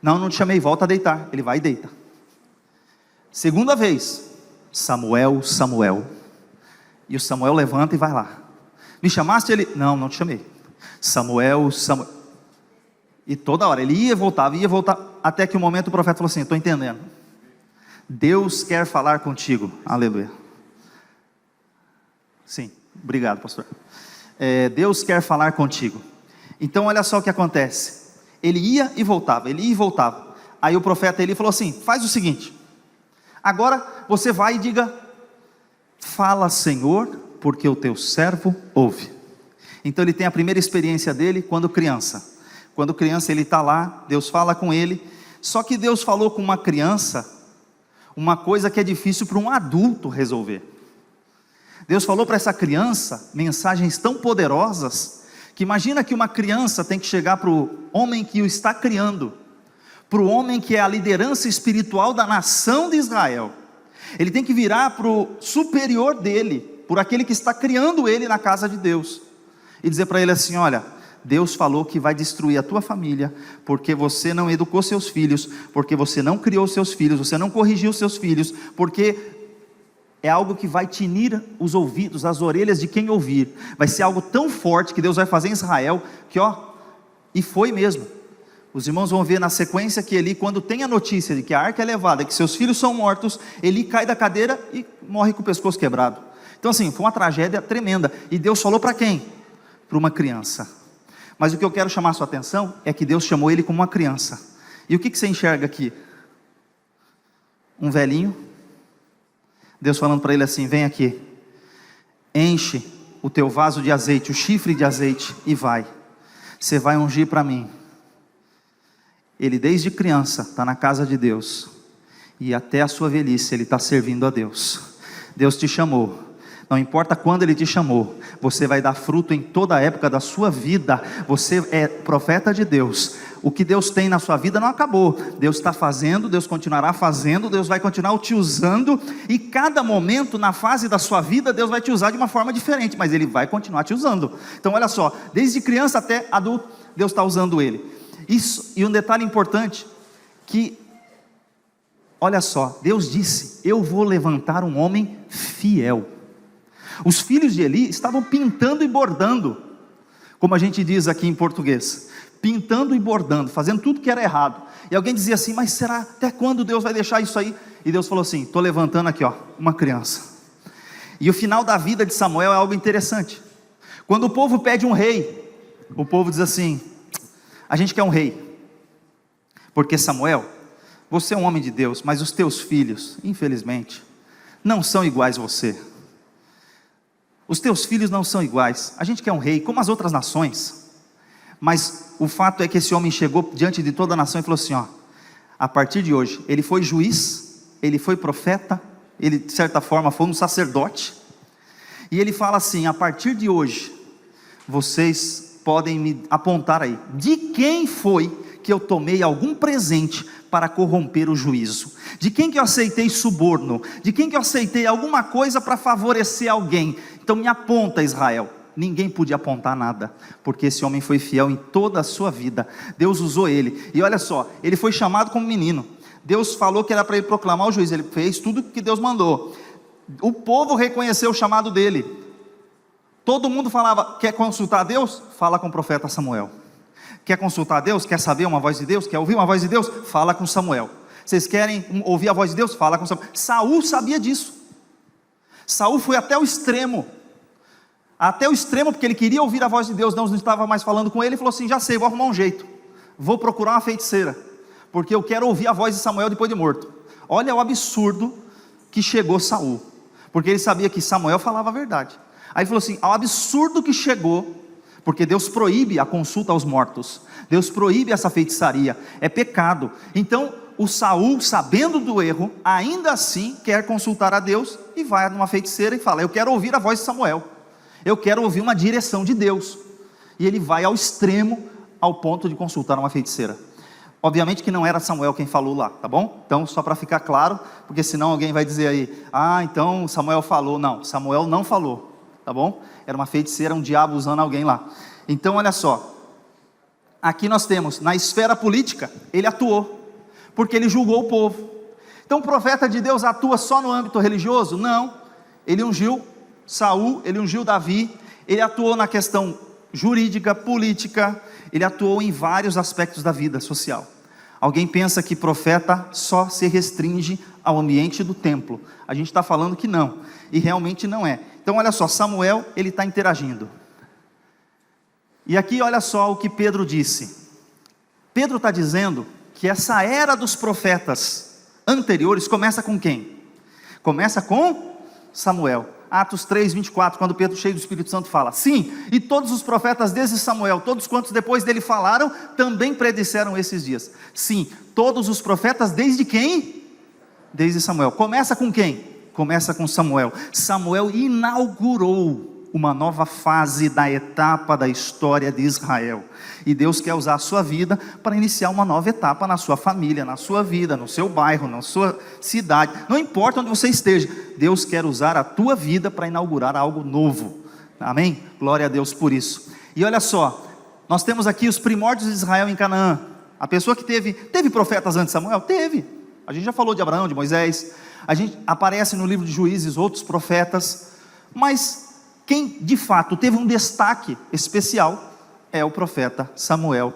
Speaker 1: Não, não te chamei, volta a deitar. Ele vai e deita. Segunda vez, Samuel, Samuel. E o Samuel levanta e vai lá. Me chamaste? Ele, não, não te chamei. Samuel, Samuel. E toda hora, ele ia e voltava, até que um momento o profeta falou assim: estou entendendo, Deus quer falar contigo. Aleluia. Sim, obrigado, pastor. Deus quer falar contigo. Então olha só o que acontece. Ele ia e voltava, ele ia e voltava. Aí o profeta Eli falou assim: faz o seguinte, agora você vai e diga: fala, Senhor, porque o teu servo ouve. Então ele tem a primeira experiência dele quando criança. Quando criança ele está lá, Deus fala com ele. Só que Deus falou com uma criança uma coisa que é difícil para um adulto resolver. Deus falou para essa criança mensagens tão poderosas, que imagina que uma criança tem que chegar para o homem que o está criando, para o homem que é a liderança espiritual da nação de Israel. Ele tem que virar para o superior dele, por aquele que está criando ele na casa de Deus, e dizer para ele assim: olha, Deus falou que vai destruir a tua família, porque você não educou seus filhos, porque você não criou seus filhos, você não corrigiu seus filhos, porque é algo que vai tinir os ouvidos, as orelhas de quem ouvir. Vai ser algo tão forte que Deus vai fazer em Israel, que E foi mesmo. Os irmãos vão ver na sequência que Eli, quando tem a notícia de que a arca é levada, que seus filhos são mortos, Eli cai da cadeira e morre com o pescoço quebrado. Então assim, foi uma tragédia tremenda. E Deus falou para quem? Para uma criança. Mas o que eu quero chamar a sua atenção é que Deus chamou ele como uma criança. E o que você enxerga aqui? Um velhinho. Deus falando para ele assim: vem aqui, enche o teu vaso de azeite, o chifre de azeite, e vai. Você vai ungir para mim. Ele desde criança está na casa de Deus, e até a sua velhice ele está servindo a Deus. Deus te chamou. Não importa quando Ele te chamou, você vai dar fruto em toda a época da sua vida. Você é profeta de Deus. O que Deus tem na sua vida não acabou. Deus está fazendo, Deus continuará fazendo, Deus vai continuar te usando. E cada momento na fase da sua vida, Deus vai te usar de uma forma diferente, mas Ele vai continuar te usando. Então olha só, desde criança até adulto, Deus está usando ele. Isso, e um detalhe importante, que olha só, Deus disse: eu vou levantar um homem fiel. Os filhos de Eli estavam pintando e bordando, como a gente diz aqui em português, pintando e bordando, fazendo tudo que era errado. E alguém dizia assim: mas será, até quando Deus vai deixar isso aí? E Deus falou assim: estou levantando aqui, uma criança. E o final da vida de Samuel é algo interessante. Quando o povo pede um rei, o povo diz assim: a gente quer um rei, porque Samuel, você é um homem de Deus, mas os teus filhos, infelizmente, não são iguais a você. Os teus filhos não são iguais. A gente quer um rei, como as outras nações. Mas o fato é que esse homem chegou diante de toda a nação e falou assim: a partir de hoje, ele foi juiz, ele foi profeta, ele de certa forma foi um sacerdote. E ele fala assim: a partir de hoje, vocês podem me apontar aí, de quem foi que eu tomei algum presente para corromper o juízo? De quem que eu aceitei suborno? De quem que eu aceitei alguma coisa para favorecer alguém? Então me aponta, Israel. Ninguém podia apontar nada, porque esse homem foi fiel em toda a sua vida. Deus usou ele. E olha só, ele foi chamado como menino. Deus falou que era para ele proclamar o juízo. Ele fez tudo que Deus mandou. O povo reconheceu o chamado dele. Todo mundo falava: quer consultar Deus? Fala com o profeta Samuel. Quer consultar Deus? Quer saber uma voz de Deus? Quer ouvir uma voz de Deus? Fala com Samuel. Vocês querem ouvir a voz de Deus? Fala com Samuel. Saul sabia disso. Saul foi até o extremo, porque ele queria ouvir a voz de Deus. Deus não estava mais falando com ele, e falou assim: já sei, vou arrumar um jeito, vou procurar uma feiticeira, porque eu quero ouvir a voz de Samuel depois de morto. Olha o absurdo que chegou Saul, porque ele sabia que Samuel falava a verdade. Aí ele falou assim: ao absurdo que chegou, porque Deus proíbe a consulta aos mortos, Deus proíbe essa feitiçaria, é pecado. Então o Saul, sabendo do erro, ainda assim quer consultar a Deus, e vai numa feiticeira e fala: eu quero ouvir a voz de Samuel, eu quero ouvir uma direção de Deus. E ele vai ao extremo, ao ponto de consultar uma feiticeira. Obviamente que não era Samuel quem falou lá, tá bom? Então só para ficar claro, porque senão alguém vai dizer aí: então Samuel falou. Não, Samuel não falou, tá bom? Era uma feiticeira, um diabo usando alguém lá. Então olha só, aqui nós temos, na esfera política, ele atuou, porque ele julgou o povo. Então o profeta de Deus atua só no âmbito religioso? Não. Ele ungiu Saul, ele ungiu Davi, ele atuou na questão jurídica, política, ele atuou em vários aspectos da vida social. Alguém pensa que profeta só se restringe ao ambiente do templo. A gente está falando que não, e realmente não é. Então olha só, Samuel, ele está interagindo. E aqui olha só o que Pedro disse. Pedro está dizendo que essa era dos profetas anteriores começa com quem? Começa com Samuel. Atos 3:24, quando Pedro, cheio do Espírito Santo, fala: sim, e todos os profetas desde Samuel, todos quantos depois dele falaram, também predisseram esses dias. Sim, todos os profetas desde quem? Desde Samuel. Começa com quem? Começa com Samuel. Samuel inaugurou uma nova fase da etapa da história de Israel. E Deus quer usar a sua vida para iniciar uma nova etapa na sua família, na sua vida, no seu bairro, na sua cidade. Não importa onde você esteja, Deus quer usar a tua vida para inaugurar algo novo. Amém? Glória a Deus por isso. E olha só, nós temos aqui os primórdios de Israel em Canaã. A pessoa que teve profetas antes de Samuel? Teve. A gente já falou de Abraão, de Moisés. A gente aparece no livro de Juízes outros profetas. Mas quem de fato teve um destaque especial é o profeta Samuel.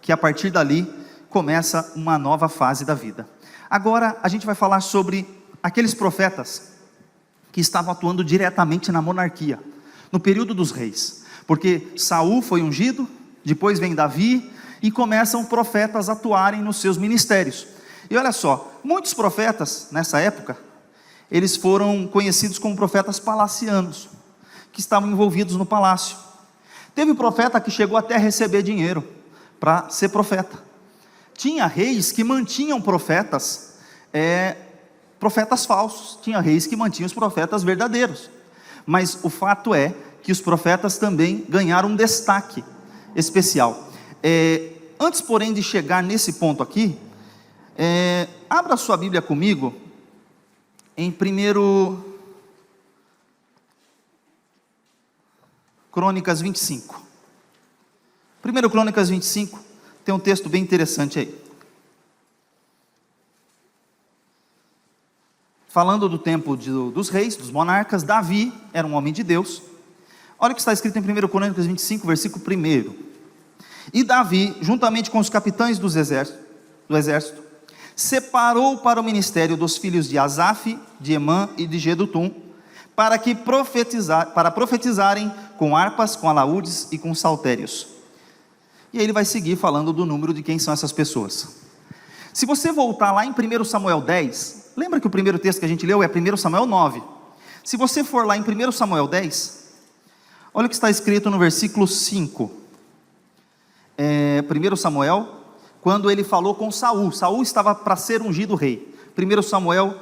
Speaker 1: que a partir dali começa uma nova fase da vida. Agora a gente vai falar sobre aqueles profetas que estavam atuando diretamente na monarquia, no período dos reis, porque Saul foi ungido, depois vem Davi, e começam profetas a atuarem nos seus ministérios. E olha só, muitos profetas nessa época, eles foram conhecidos como profetas palacianos, que estavam envolvidos no palácio. Teve profeta que chegou até a receber dinheiro para ser profeta. Tinha reis que mantinham profetas falsos, tinha reis que mantinham os profetas verdadeiros, mas o fato é que os profetas também ganharam um destaque especial. Antes, porém, de chegar nesse ponto aqui, abra sua Bíblia comigo, em 1 Crônicas 25, 1 Crônicas 25, tem um texto bem interessante aí, falando do tempo dos reis, dos monarcas. Davi era um homem de Deus. Olha o que está escrito em 1 Crônicas 25, versículo 1. E Davi, juntamente com os capitães do exército, separou para o ministério dos filhos de Asaf, de Emã e de Jedutum, para profetizarem com harpas, com alaúdes e com saltérios. E aí ele vai seguir falando do número de quem são essas pessoas. Se você voltar lá em 1 Samuel 10, lembra que o primeiro texto que a gente leu é 1 Samuel 9. Se você for lá em 1 Samuel 10, olha o que está escrito no versículo 5. 1 Samuel, quando ele falou com Saul. Saul estava para ser ungido rei. 1 Samuel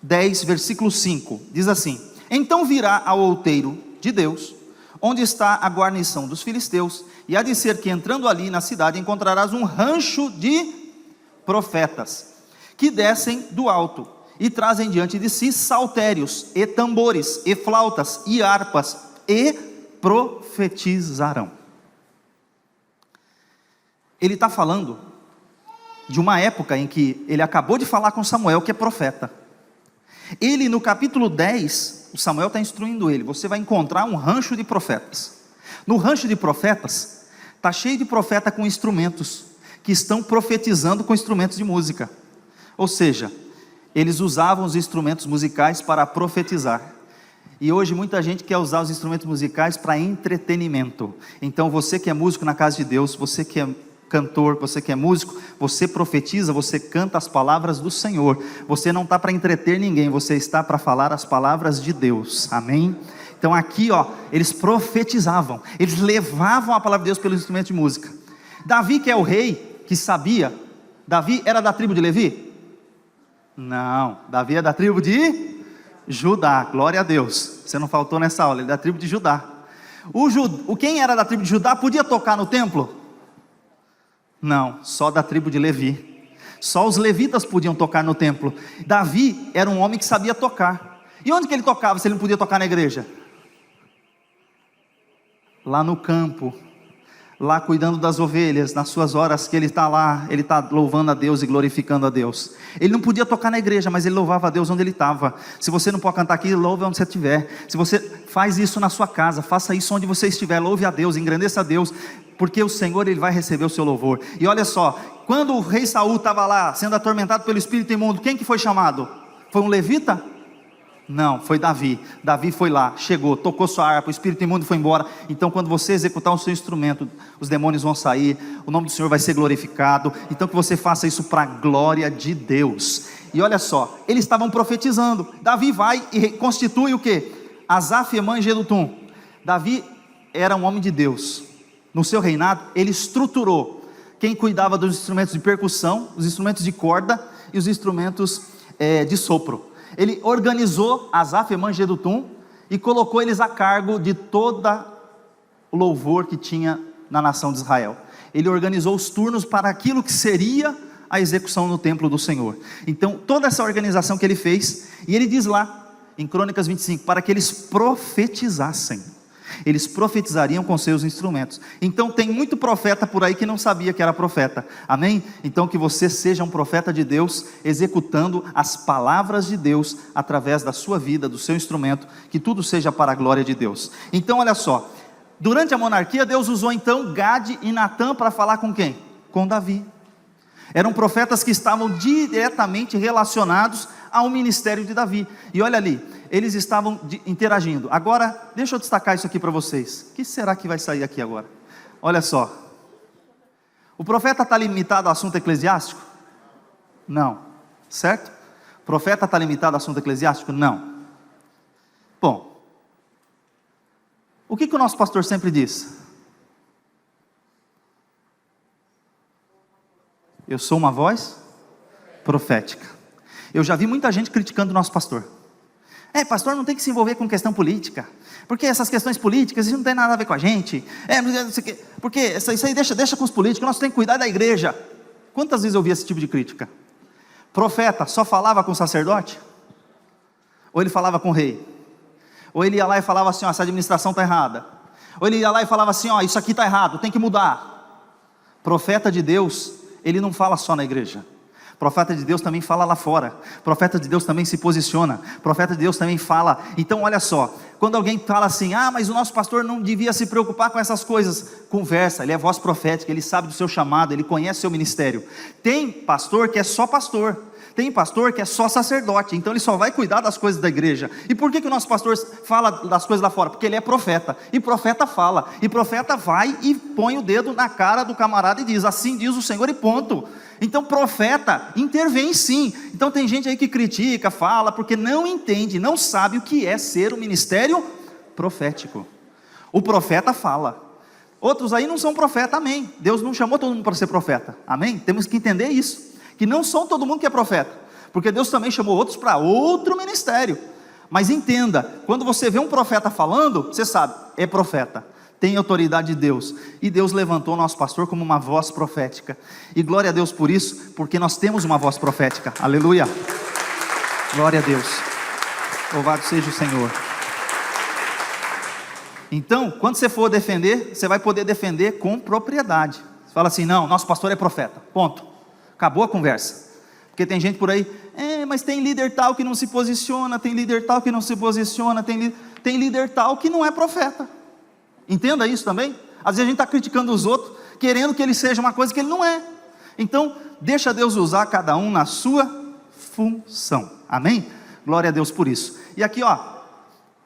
Speaker 1: 10, versículo 5, diz assim: então virá ao outeiro de Deus, onde está a guarnição dos filisteus, e há de ser que entrando ali na cidade encontrarás um rancho de profetas, que descem do alto, e trazem diante de si saltérios, e tambores, e flautas, e harpas, e profetizarão. Ele está falando de uma época em que ele acabou de falar com Samuel, que é profeta. Ele, no capítulo 10, o Samuel está instruindo ele: você vai encontrar um rancho de profetas. No rancho de profetas, está cheio de profeta com instrumentos, que estão profetizando com instrumentos de música. Ou seja, eles usavam os instrumentos musicais para profetizar. E hoje muita gente quer usar os instrumentos musicais para entretenimento. Então você que é músico na casa de Deus, você que é cantor, você que é músico, você profetiza, você canta as palavras do Senhor. Você não está para entreter ninguém, você está para falar as palavras de Deus. Amém? Então aqui, eles profetizavam, eles levavam a palavra de Deus pelo instrumento de música. Davi, que é o rei, que sabia, Davi era da tribo de Levi? Não, Davi é da tribo de Judá. Glória a Deus, você não faltou nessa aula, ele é da tribo de Judá. Quem era da tribo de Judá podia tocar no templo? Não, só da tribo de Levi. Só os levitas podiam tocar no templo. Davi era um homem que sabia tocar. E onde que ele tocava se ele não podia tocar na igreja? Lá no campo, lá cuidando das ovelhas, nas suas horas que ele está lá, ele está louvando a Deus e glorificando a Deus. Ele não podia tocar na igreja, mas ele louvava a Deus onde ele estava. Se você não pode cantar aqui, louve onde você estiver. Se você faz isso na sua casa, faça isso onde você estiver, louve a Deus, engrandeça a Deus, porque o Senhor, ele vai receber o seu louvor. E olha só, quando o rei Saul estava lá, sendo atormentado pelo espírito imundo, quem que foi chamado? Foi um levita? Não, foi Davi. Davi foi lá, chegou, tocou sua harpa, o espírito imundo foi embora. Então quando você executar o seu instrumento, os demônios vão sair, o nome do Senhor vai ser glorificado. Então que você faça isso para a glória de Deus. E olha só, eles estavam profetizando. Davi vai e constitui o quê? Asaf, Emã e Jedutum. Davi era um homem de Deus. No seu reinado, ele estruturou quem cuidava dos instrumentos de percussão, os instrumentos de corda e os instrumentos de sopro. Ele organizou Asaf, Emã e Jedutum e colocou eles a cargo de toda o louvor que tinha na nação de Israel. Ele organizou os turnos para aquilo que seria a execução no templo do Senhor. Então toda essa organização que ele fez, e ele diz lá em Crônicas 25, para que eles profetizassem. Eles profetizariam com seus instrumentos. Então tem muito profeta por aí que não sabia que era profeta. Amém? Então que você seja um profeta de Deus, executando as palavras de Deus através da sua vida, do seu instrumento, que tudo seja para a glória de Deus. Então olha só, durante a monarquia Deus usou então Gade e Natã para falar com quem? com Davi. Eram profetas que estavam diretamente relacionados ao ministério de Davi. E olha ali, eles estavam interagindo. Agora, deixa eu destacar isso aqui para vocês. O que será que vai sair aqui agora? Olha só. O profeta está limitado ao assunto eclesiástico? Não. Certo? O profeta está limitado ao assunto eclesiástico? Não. Bom, o que o nosso pastor sempre diz? Eu sou uma voz profética. Eu já vi muita gente criticando o nosso pastor. Pastor não tem que se envolver com questão política, porque essas questões políticas, isso não tem nada a ver com a gente. Não sei o quê, porque isso aí deixa com os políticos, nós temos que cuidar da igreja. Quantas vezes eu vi esse tipo de crítica? Profeta só falava com o sacerdote? Ou ele falava com o rei? Ou ele ia lá e falava assim, essa administração está errada? Ou ele ia lá e falava assim, isso aqui está errado, tem que mudar? Profeta de Deus, ele não fala só na igreja. Profeta de Deus também fala lá fora. Profeta de Deus também se posiciona. Profeta de Deus também fala. Então olha só, quando alguém fala assim, mas o nosso pastor não devia se preocupar com essas coisas, conversa, ele é voz profética, ele sabe do seu chamado, ele conhece o seu ministério. Tem pastor que é só pastor, tem pastor que é só sacerdote, então ele só vai cuidar das coisas da igreja. E por que o nosso pastor fala das coisas lá fora? Porque ele é profeta, e profeta fala, e profeta vai e põe o dedo na cara do camarada e diz, assim diz o Senhor, e ponto. Então profeta intervém sim. Então tem gente aí que critica, fala, porque não entende, não sabe o que é ser o ministério profético. O profeta fala. Outros aí não são profeta, amém. Deus não chamou todo mundo para ser profeta, amém. Temos que entender isso, que não são todo mundo que é profeta, porque Deus também chamou outros para outro ministério. Mas entenda, quando você vê um profeta falando, você sabe, é profeta, tem autoridade de Deus, e Deus levantou o nosso pastor como uma voz profética, e glória a Deus por isso, porque nós temos uma voz profética, aleluia, glória a Deus, louvado seja o Senhor. Então, quando você for defender, você vai poder defender com propriedade. Você fala assim, não, nosso pastor é profeta, ponto, acabou a conversa. Porque tem gente por aí, mas tem líder tal que não se posiciona, tem líder tal que não se posiciona, tem líder tal que não é profeta. Entenda isso também. Às vezes a gente está criticando os outros, querendo que ele seja uma coisa que ele não é. Então, deixa Deus usar cada um na sua função, amém? Glória a Deus por isso. E aqui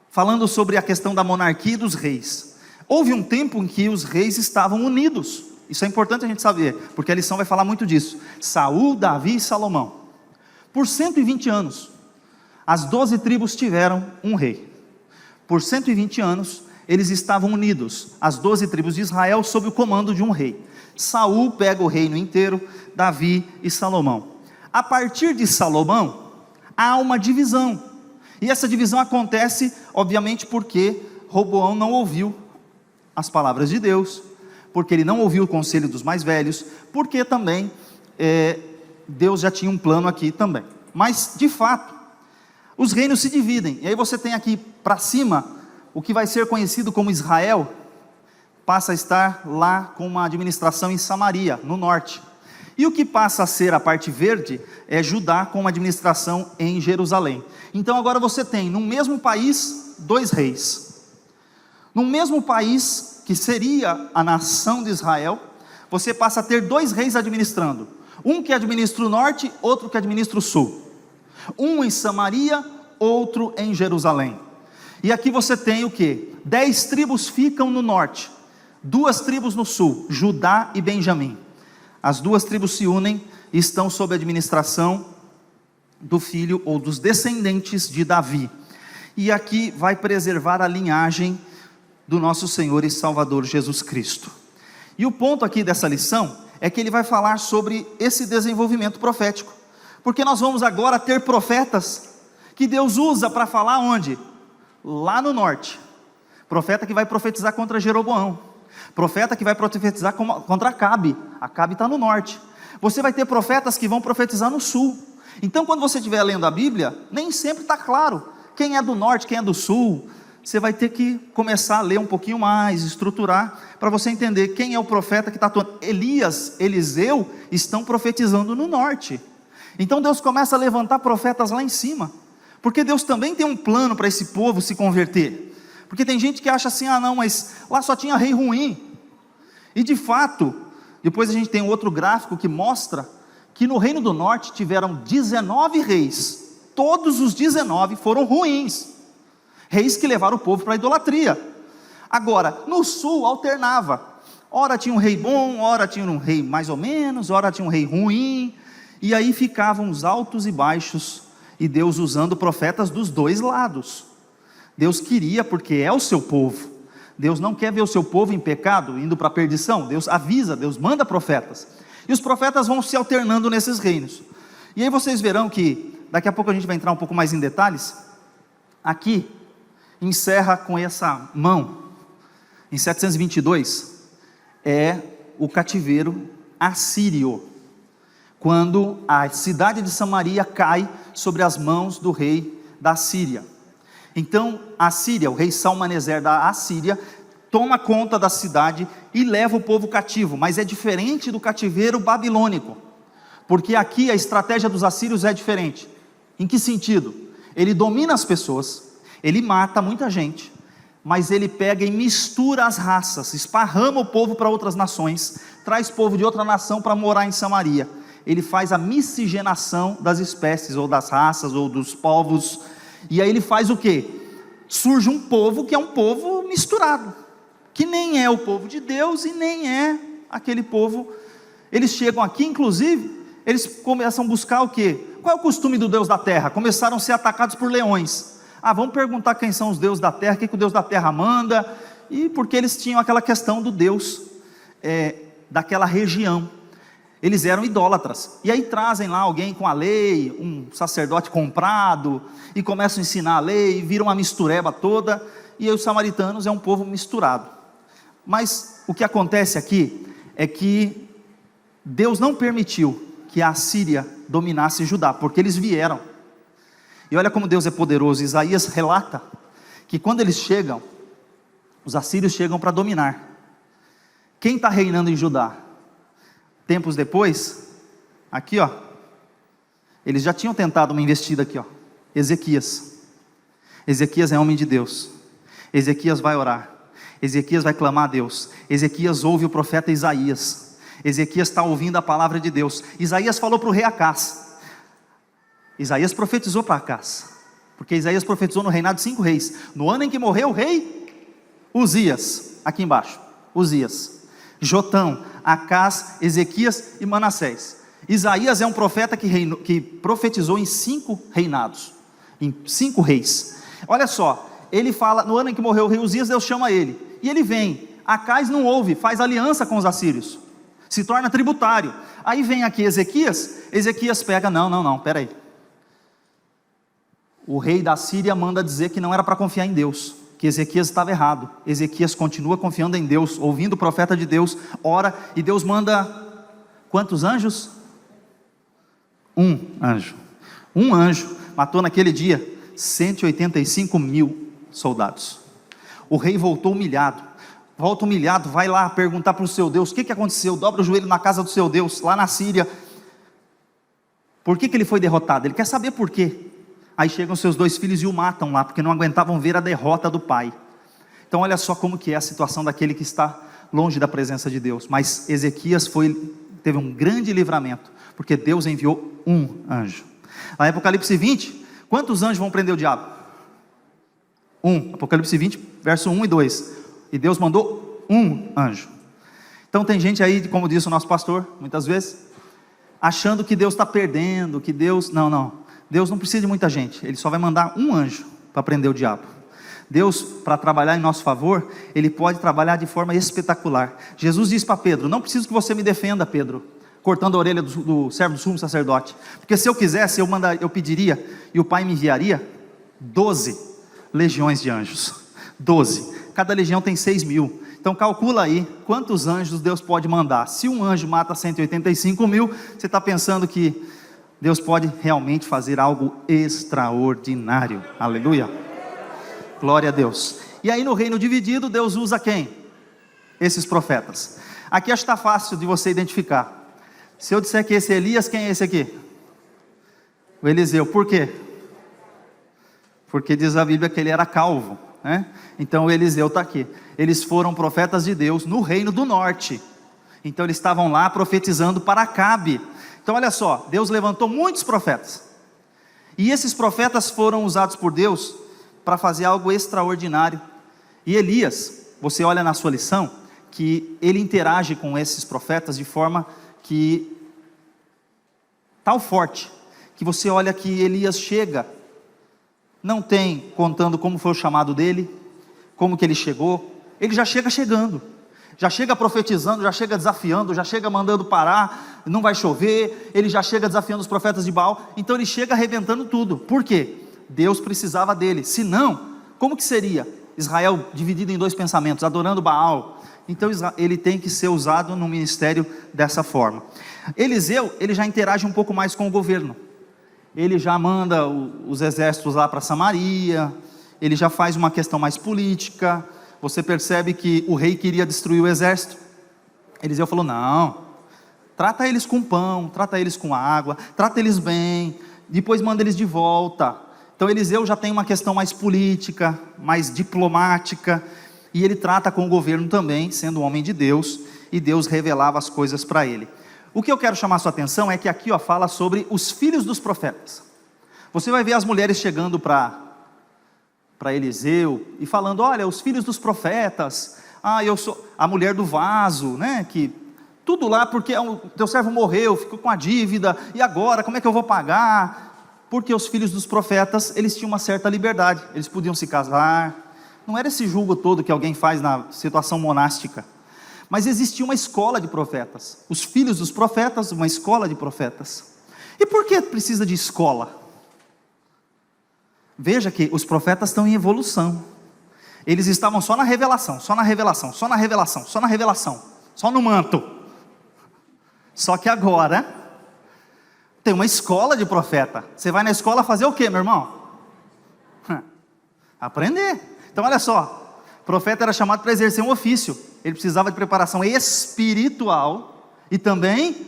Speaker 1: falando sobre a questão da monarquia e dos reis. Houve um tempo em que os reis estavam unidos. Isso é importante a gente saber, porque a lição vai falar muito disso. Saul, Davi e Salomão. Por 120 anos, as 12 tribos tiveram um rei. Por 120 anos, eles estavam unidos, as 12 tribos de Israel, sob o comando de um rei. Saul pega o reino inteiro, Davi e Salomão. A partir de Salomão, há uma divisão. E essa divisão acontece, obviamente, porque Roboão não ouviu as palavras de Deus, porque ele não ouviu o conselho dos mais velhos, porque também Deus já tinha um plano aqui também. Mas, de fato, os reinos se dividem. E aí você tem aqui para cima, o que vai ser conhecido como Israel, passa a estar lá com uma administração em Samaria, no norte. E o que passa a ser a parte verde, é Judá com uma administração em Jerusalém. Então agora você tem, no mesmo país, 2 reis. No mesmo país, que seria a nação de Israel, você passa a ter 2 reis administrando. Um que administra o norte, outro que administra o sul. Um em Samaria, outro em Jerusalém. E aqui você tem o que? 10 tribos ficam no norte, 2 tribos no sul, Judá e Benjamim. As 2 tribos se unem e estão sob a administração do filho ou dos descendentes de Davi. E aqui vai preservar a linhagem do nosso Senhor e Salvador Jesus Cristo. E o ponto aqui dessa lição é que ele vai falar sobre esse desenvolvimento profético, porque nós vamos agora ter profetas que Deus usa para falar onde? Lá no norte. Profeta que vai profetizar contra Jeroboão, profeta que vai profetizar contra Acabe. Acabe está no norte. Você vai ter profetas que vão profetizar no sul. Então quando você estiver lendo a Bíblia, nem sempre está claro quem é do norte, quem é do sul. Você vai ter que começar a ler um pouquinho mais, estruturar, para você entender quem é o profeta que está atuando. Elias, Eliseu estão profetizando no norte. Então Deus começa a levantar profetas lá em cima, porque Deus também tem um plano para esse povo se converter. Porque tem gente que acha assim, não, mas lá só tinha rei ruim. E de fato, Depois a gente tem outro gráfico que mostra que no Reino do Norte tiveram 19 reis, todos os 19 foram ruins, reis que levaram o povo para a idolatria. Agora, no sul alternava, ora tinha um rei bom, ora tinha um rei mais ou menos, ora tinha um rei ruim, e aí ficavam os altos e baixos, e Deus usando profetas dos dois lados. Deus queria, porque é o seu povo, Deus não quer ver o seu povo em pecado, indo para a perdição. Deus avisa, Deus manda profetas, e os profetas vão se alternando nesses reinos. E aí vocês verão que, daqui a pouco a gente vai entrar um pouco mais em detalhes. Aqui, encerra com essa mão, em 722, é o cativeiro assírio, quando a cidade de Samaria cai sobre as mãos do rei da Síria. Então a Síria, o rei Salmaneser da Assíria, toma conta da cidade e leva o povo cativo, mas é diferente do cativeiro babilônico, porque aqui a estratégia dos assírios é diferente. Em que sentido? Ele domina as pessoas, ele mata muita gente, mas ele pega e mistura as raças, esparrama o povo para outras nações, traz povo de outra nação para morar em Samaria. Ele faz a miscigenação das espécies, ou das raças, ou dos povos, e aí ele faz o quê? Surge um povo que é um povo misturado, que nem é o povo de Deus, e nem é aquele povo. Eles chegam aqui, inclusive, eles começam a buscar o quê? Qual é o costume do Deus da terra? Começaram a ser atacados por leões. Vamos perguntar quem são os deuses da terra, o que o Deus da terra manda, e porque eles tinham aquela questão do Deus daquela região. Eles eram idólatras, e aí trazem lá alguém com a lei, um sacerdote comprado, e começam a ensinar a lei, vira uma mistureba toda, e aí os samaritanos é um povo misturado. Mas o que acontece aqui, é que Deus não permitiu que a Síria dominasse Judá, porque eles vieram, e olha como Deus é poderoso. Isaías relata, que quando eles chegam, os assírios chegam para dominar. Quem está reinando em Judá? Tempos depois, aqui ó, eles já tinham tentado uma investida aqui ó, Ezequias. Ezequias é homem de Deus, Ezequias vai orar, Ezequias vai clamar a Deus, Ezequias ouve o profeta Isaías, Ezequias está ouvindo a palavra de Deus. Isaías falou para o rei Acás, Isaías profetizou para Acás, porque Isaías profetizou no reinado de 5 reis, no ano em que morreu o rei Uzias, aqui embaixo, Uzias, Jotão, Acás, Ezequias e Manassés. Isaías é um profeta que profetizou em 5 reinados, em 5 reis. Olha só, ele fala, no ano em que morreu o rei Uzias, Deus chama ele, e ele vem. Acás não ouve, faz aliança com os assírios, se torna tributário. Aí vem aqui Ezequias pega, não, peraí, o rei da Síria manda dizer que não era para confiar em Deus, que Ezequias estava errado. Ezequias continua confiando em Deus, ouvindo o profeta de Deus, ora, e Deus manda quantos anjos? Um anjo matou naquele dia 185 mil soldados. O rei voltou humilhado, vai lá perguntar para o seu Deus, o que aconteceu? Dobra o joelho na casa do seu Deus, lá na Síria. Por que ele foi derrotado? Ele quer saber por quê. Aí chegam seus 2 filhos e o matam lá, porque não aguentavam ver a derrota do pai. Então olha só como que é a situação daquele que está longe da presença de Deus. Mas Ezequias teve um grande livramento, porque Deus enviou um anjo. Na Apocalipse 20, quantos anjos vão prender o diabo? Apocalipse 20, verso 1 e 2, e Deus mandou um anjo. Então tem gente aí, como disse o nosso pastor, muitas vezes, achando que Deus está perdendo, que Deus, não, Deus não precisa de muita gente, Ele só vai mandar um anjo para prender o diabo. Deus, para trabalhar em nosso favor, Ele pode trabalhar de forma espetacular. Jesus disse para Pedro, não preciso que você me defenda, Pedro, cortando a orelha do servo do sumo sacerdote, porque se eu quisesse, eu pediria, e o Pai me enviaria 12 legiões de anjos, 12, cada legião tem 6.000, então calcula aí, quantos anjos Deus pode mandar. Se um anjo mata 185 mil, você está pensando que Deus pode realmente fazer algo extraordinário, aleluia, glória a Deus. E aí no reino dividido, Deus usa quem? Esses profetas. Aqui acho que está fácil de você identificar. Se eu disser que esse é Elias, quem é esse aqui? O Eliseu. Por quê? Porque diz a Bíblia que ele era calvo, né? Então o Eliseu está aqui. Eles foram profetas de Deus no reino do norte. Então eles estavam lá profetizando para Acabe. Então olha só, Deus levantou muitos profetas, e esses profetas foram usados por Deus para fazer algo extraordinário. E Elias, você olha na sua lição, que ele interage com esses profetas de forma que tal forte, que você olha que Elias chega, não tem contando como foi o chamado dele, como que ele chegou, ele já chega chegando, já chega profetizando, já chega desafiando, já chega mandando parar, não vai chover, ele já chega desafiando os profetas de Baal. Então ele chega arrebentando tudo. Por quê? Deus precisava dele, senão, como que seria Israel dividido em dois pensamentos, adorando Baal? Então ele tem que ser usado no ministério dessa forma. Eliseu, ele já interage um pouco mais com o governo, ele já manda os exércitos lá para Samaria, ele já faz uma questão mais política. Você percebe que o rei queria destruir o exército, Eliseu falou: não, trata eles com pão, trata eles com água, trata eles bem, depois manda eles de volta. Então Eliseu já tem uma questão mais política, mais diplomática, e ele trata com o governo também, sendo um homem de Deus, e Deus revelava as coisas para ele. O que eu quero chamar a sua atenção é que aqui fala sobre os filhos dos profetas. Você vai ver as mulheres chegando para Eliseu e falando: olha, os filhos dos profetas, eu sou a mulher do vaso, né, que tudo lá porque o teu servo morreu, ficou com a dívida, e agora como é que eu vou pagar? Porque os filhos dos profetas, eles tinham uma certa liberdade, eles podiam se casar, não era esse julgo todo que alguém faz na situação monástica, mas existia uma escola de profetas, os filhos dos profetas, uma escola de profetas. E por que precisa de escola? Veja que os profetas estão em evolução, eles estavam só na revelação, só na revelação, só na revelação, só na revelação, só no manto. Só que agora tem uma escola de profeta. Você vai na escola fazer o quê, meu irmão? Aprender. Então olha só, o profeta era chamado para exercer um ofício, ele precisava de preparação espiritual e também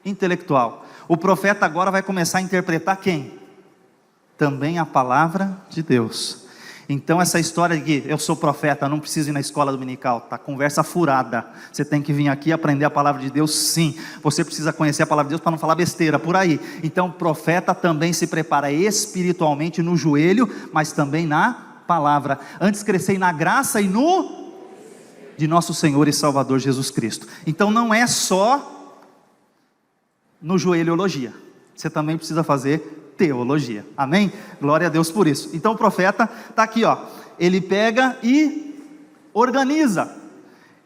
Speaker 1: intelectual. O profeta agora vai começar a interpretar quem? Também a palavra de Deus. Então essa história de que eu sou profeta, não preciso ir na escola dominical, tá conversa furada. Você tem que vir aqui aprender a palavra de Deus, sim. Você precisa conhecer a palavra de Deus para não falar besteira por aí. Então o profeta também se prepara espiritualmente no joelho, mas também na palavra. Antes crescei na graça e no de nosso Senhor e Salvador Jesus Cristo. Então não é só no joelhologia. Você também precisa fazer teologia, amém? Glória a Deus por isso. Então o profeta está aqui, ele pega e organiza.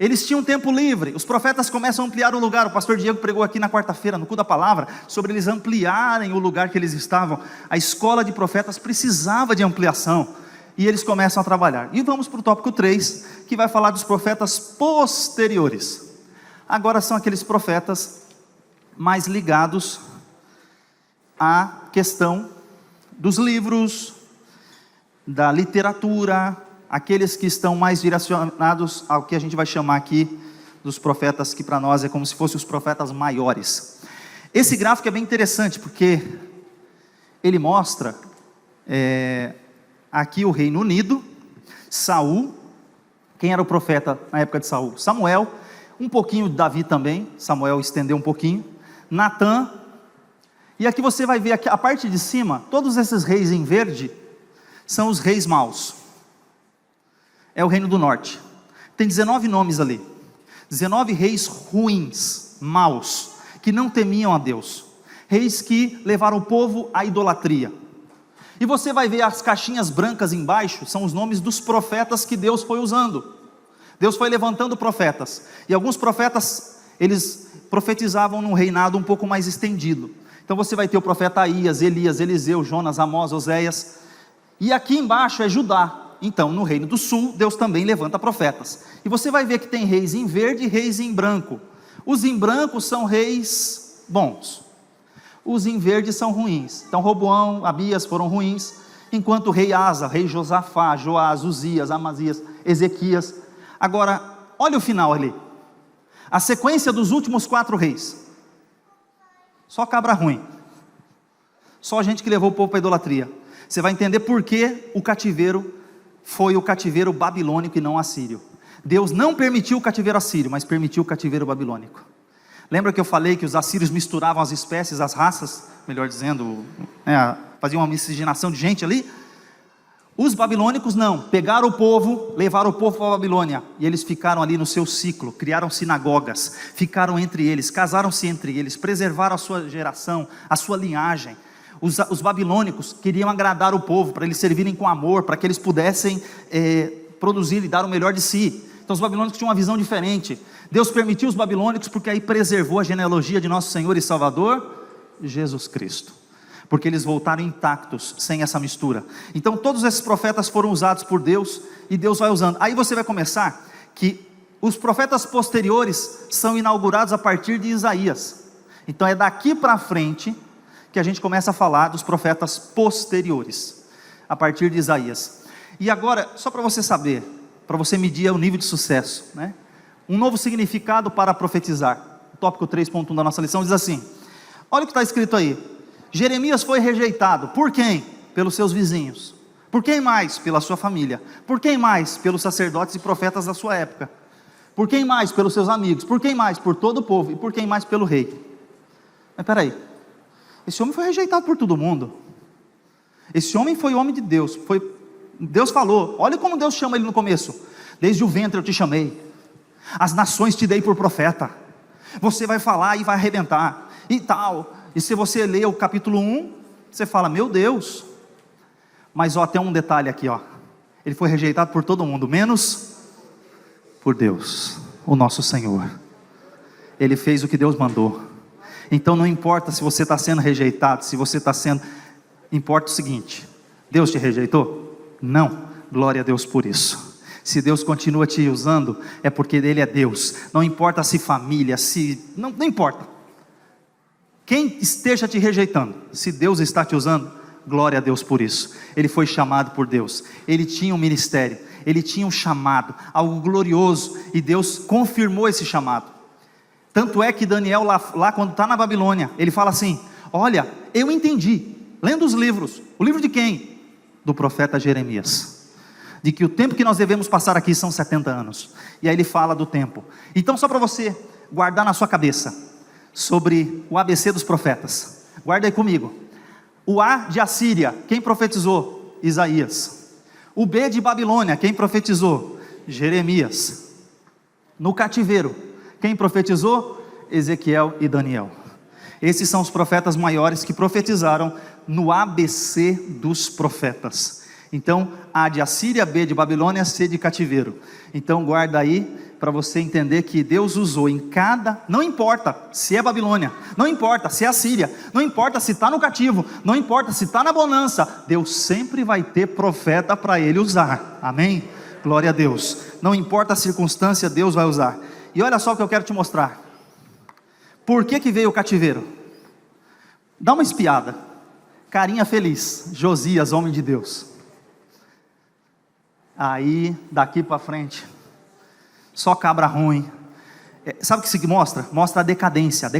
Speaker 1: Eles tinham tempo livre, os profetas começam a ampliar o lugar. O pastor Diego pregou aqui na quarta-feira, no culto da palavra, sobre eles ampliarem o lugar que eles estavam. A escola de profetas precisava de ampliação, e eles começam a trabalhar. E vamos para o tópico 3, que vai falar dos profetas posteriores. Agora são aqueles profetas mais ligados a questão dos livros, da literatura, aqueles que estão mais direcionados ao que a gente vai chamar aqui dos profetas, que para nós é como se fossem os profetas maiores. Esse gráfico é bem interessante, porque ele mostra aqui o Reino Unido, Saul, quem era o profeta na época de Saul? Samuel, um pouquinho de Davi também, Samuel estendeu um pouquinho, Natã. E aqui você vai ver aqui, a parte de cima, todos esses reis em verde, são os reis maus, é o reino do norte, tem 19 nomes ali, 19 reis ruins, maus, que não temiam a Deus, reis que levaram o povo à idolatria. E você vai ver as caixinhas brancas embaixo, são os nomes dos profetas que Deus foi usando, Deus foi levantando profetas, e alguns profetas, eles profetizavam num reinado um pouco mais estendido. Então você vai ter o profeta Aías, Elias, Eliseu, Jonas, Amós, Oséias, e aqui embaixo é Judá. Então no reino do sul, Deus também levanta profetas, e você vai ver que tem reis em verde e reis em branco. Os em branco são reis bons, os em verde são ruins. Então Roboão, Abias foram ruins, enquanto o rei Asa, rei Josafá, Joás, Uzias, Amazias, Ezequias. Agora, olha o final ali, a sequência dos últimos 4 reis, só cabra ruim, só gente que levou o povo para a idolatria. Você vai entender por que o cativeiro foi o cativeiro babilônico e não assírio. Deus não permitiu o cativeiro assírio, mas permitiu o cativeiro babilônico. Lembra que eu falei que os assírios misturavam as espécies, as raças, melhor dizendo, faziam uma miscigenação de gente ali? Os babilônicos não, pegaram o povo, levaram o povo para a Babilônia, e eles ficaram ali no seu ciclo, criaram sinagogas, ficaram entre eles, casaram-se entre eles, preservaram a sua geração, a sua linhagem. Os babilônicos queriam agradar o povo, para eles servirem com amor, para que eles pudessem produzir e dar o melhor de si. Então os babilônicos tinham uma visão diferente. Deus permitiu os babilônicos porque aí preservou a genealogia de nosso Senhor e Salvador, Jesus Cristo. Porque eles voltaram intactos, sem essa mistura. Então todos esses profetas foram usados por Deus, e Deus vai usando. Aí você vai começar que os profetas posteriores são inaugurados a partir de Isaías. Então é daqui para frente que a gente começa a falar dos profetas posteriores, a partir de Isaías. E agora, só para você saber, para você medir o nível de sucesso, né? Um novo significado para profetizar. O tópico 3.1 da nossa lição diz assim: olha o que está escrito aí. Jeremias foi rejeitado. Por quem? Pelos seus vizinhos. Por quem mais? Pela sua família. Por quem mais? Pelos sacerdotes e profetas da sua época. Por quem mais? Pelos seus amigos. Por quem mais? Por todo o povo. E por quem mais? Pelo rei. Mas espera aí, esse homem foi rejeitado por todo mundo. Esse homem foi homem de Deus. Deus falou, olha como Deus chama ele no começo: desde o ventre eu te chamei, as nações te dei por profeta, você vai falar e vai arrebentar, e tal. E se você ler o capítulo 1, você fala, meu Deus. Mas tem um detalhe aqui, ele foi rejeitado por todo mundo, menos por Deus, o nosso Senhor. Ele fez o que Deus mandou. Então não importa se você está sendo rejeitado, se você está sendo... Importa o seguinte: Deus te rejeitou? Não, glória a Deus por isso. Se Deus continua te usando, é porque Ele é Deus. Não importa se família, não importa quem esteja te rejeitando, se Deus está te usando, glória a Deus por isso. Ele foi chamado por Deus, ele tinha um ministério, ele tinha um chamado, algo glorioso, e Deus confirmou esse chamado. Tanto é que Daniel lá quando está na Babilônia, ele fala assim: olha, eu entendi, lendo os livros. O livro de quem? Do profeta Jeremias, de que o tempo que nós devemos passar aqui são 70 anos, e aí ele fala do tempo. Então só para você guardar na sua cabeça, sobre o ABC dos profetas, guarda aí comigo. O A de Assíria, quem profetizou? Isaías. O B de Babilônia, quem profetizou? Jeremias. No cativeiro, quem profetizou? Ezequiel e Daniel. Esses são os profetas maiores que profetizaram no ABC dos profetas. Então, A de Assíria, B de Babilônia, C de cativeiro. Então guarda aí, para você entender que Deus usou em cada... Não importa se é Babilônia, não importa se é Assíria, não importa se está no cativo, não importa se está na bonança, Deus sempre vai ter profeta para Ele usar, amém? Glória a Deus. Não importa a circunstância, Deus vai usar. E olha só o que eu quero te mostrar. Por que veio o cativeiro? Dá uma espiada. Carinha feliz, Josias, homem de Deus. Aí, daqui para frente, só cabra ruim. Sabe o que isso mostra? Mostra a decadência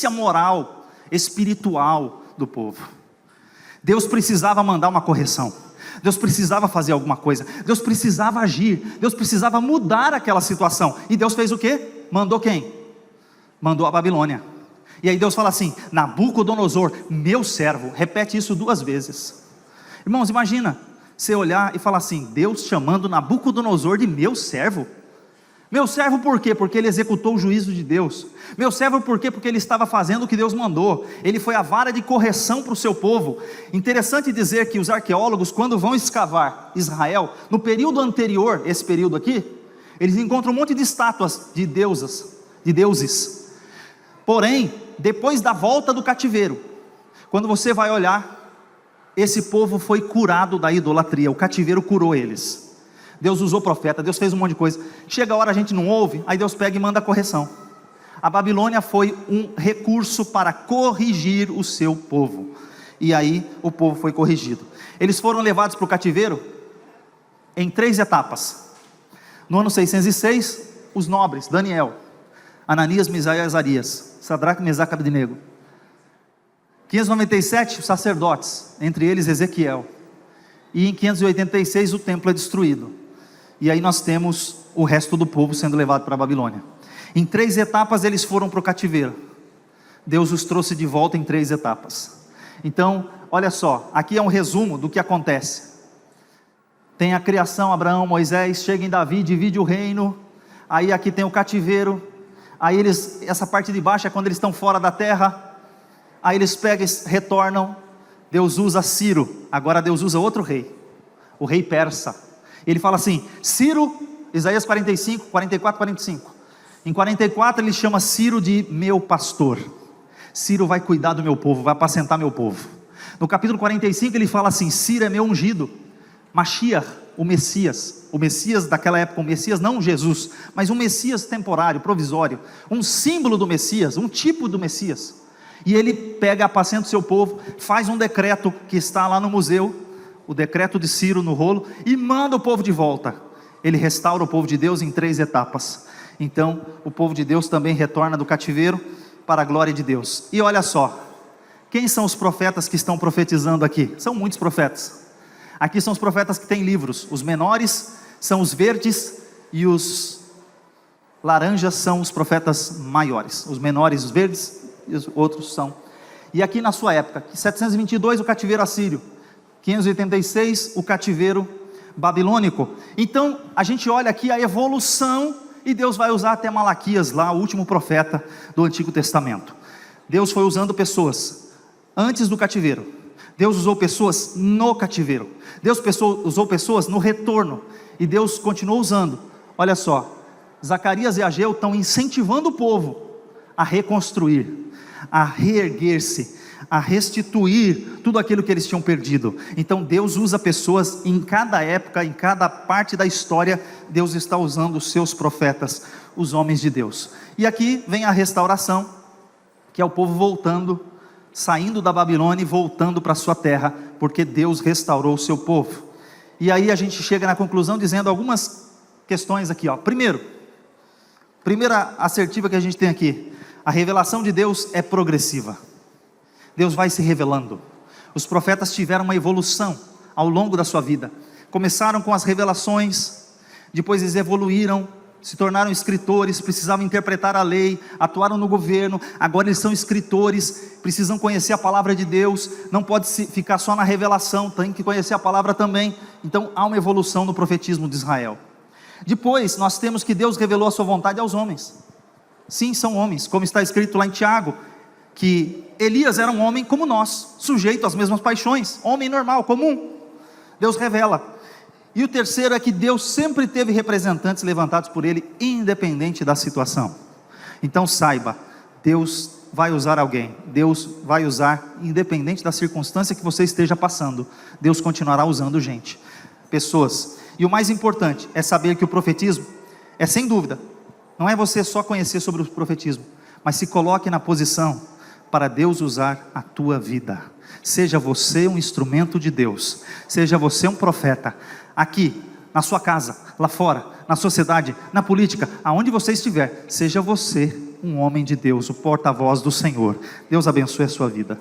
Speaker 1: moral, espiritual do povo. Deus precisava mandar uma correção, Deus precisava fazer alguma coisa, Deus precisava agir, Deus precisava mudar aquela situação. E Deus fez o quê? Mandou quem? Mandou a Babilônia. E aí Deus fala assim: Nabucodonosor, meu servo. Repete isso 2 vezes. Irmãos, imagina você olhar e falar assim: Deus chamando Nabucodonosor de meu servo. Meu servo por quê? Porque ele executou o juízo de Deus. Meu servo por quê? Porque ele estava fazendo o que Deus mandou. Ele foi a vara de correção para o seu povo. Interessante dizer que os arqueólogos, quando vão escavar Israel, no período anterior, esse período aqui, eles encontram um monte de estátuas de deuses. Porém, depois da volta do cativeiro, quando você vai olhar, esse povo foi curado da idolatria. O cativeiro curou eles. Deus usou profeta, Deus fez um monte de coisa. Chega a hora a gente não ouve, aí Deus pega e manda a correção. A Babilônia foi um recurso para corrigir o seu povo. E aí o povo foi corrigido. Eles foram levados para o cativeiro em 3 etapas. No ano 606, os nobres, Daniel, Ananias, Misael e Azarias, Sadraque, Mesaque e Abednego. 597, os sacerdotes, entre eles Ezequiel. E em 586 o templo é destruído. e aí nós temos o resto do povo sendo levado para a Babilônia. Em 3 etapas eles foram para o cativeiro. Deus os trouxe de volta em 3 etapas. Então, olha só, aqui é um resumo do que acontece. Tem a criação, Abraão, Moisés, chega em Davi, divide o reino. Aí aqui tem o cativeiro. Aí essa parte de baixo é quando eles estão fora da terra. Aí eles pegam, retornam. Deus usa Ciro. Agora Deus usa outro rei, o rei persa. Ele fala assim, Ciro, Isaías 45, 44, 45. Em 44 ele chama Ciro de meu pastor. Ciro vai cuidar do meu povo, vai apacentar meu povo. No capítulo 45 ele fala assim, Ciro é meu ungido, Mashiach, o Messias daquela época, o Messias não Jesus, mas um Messias temporário, provisório, um símbolo do Messias, um tipo do Messias. E ele pega, apacenta o seu povo, faz um decreto que está lá no museu, o decreto de Ciro no rolo, e manda o povo de volta. Ele restaura o povo de Deus em 3 etapas. Então o povo de Deus também retorna do cativeiro para a glória de Deus. E olha só, quem são os profetas que estão profetizando aqui? São muitos profetas. Aqui são os profetas que têm livros. Os menores são os verdes e os laranjas são os profetas maiores. Os menores, os verdes, e os outros são. E aqui na sua época, 722 o cativeiro assírio, 586 o cativeiro babilônico. Então a gente olha aqui a evolução, e Deus vai usar até Malaquias lá, o último profeta do Antigo Testamento. Deus foi usando pessoas antes do cativeiro, Deus usou pessoas no cativeiro, Deus usou pessoas no retorno, e Deus continuou usando. Olha só, Zacarias e Ageu estão incentivando o povo a reconstruir, a reerguer-se, a restituir tudo aquilo que eles tinham perdido. Então Deus usa pessoas em cada época, em cada parte da história. Deus está usando os seus profetas, os homens de Deus. E aqui vem a restauração, que é o povo voltando, saindo da Babilônia e voltando para a sua terra, porque Deus restaurou o seu povo. E aí a gente chega na conclusão dizendo algumas questões aqui, ó. Primeira assertiva que a gente tem aqui: a revelação de Deus é progressiva. Deus vai se revelando. Os profetas tiveram uma evolução ao longo da sua vida. Começaram com as revelações, depois eles evoluíram, se tornaram escritores, precisavam interpretar a lei, atuaram no governo, agora eles são escritores, precisam conhecer a palavra de Deus, não pode ficar só na revelação, tem que conhecer a palavra também. Então há uma evolução no profetismo de Israel. Depois nós temos que Deus revelou a sua vontade aos homens. Sim, são homens, como está escrito lá em Tiago, que Elias era um homem como nós, sujeito às mesmas paixões, homem normal, comum. Deus revela. E o terceiro é que Deus sempre teve representantes levantados por Ele, independente da situação. Então saiba, Deus vai usar alguém, Deus vai usar, independente da circunstância que você esteja passando, Deus continuará usando gente, pessoas. E o mais importante é saber que o profetismo é, sem dúvida, não é você só conhecer sobre o profetismo, mas se coloque na posição para Deus usar a tua vida. Seja você um instrumento de Deus, seja você um profeta, aqui, na sua casa, lá fora, na sociedade, na política, aonde você estiver, seja você um homem de Deus, o porta-voz do Senhor. Deus abençoe a sua vida.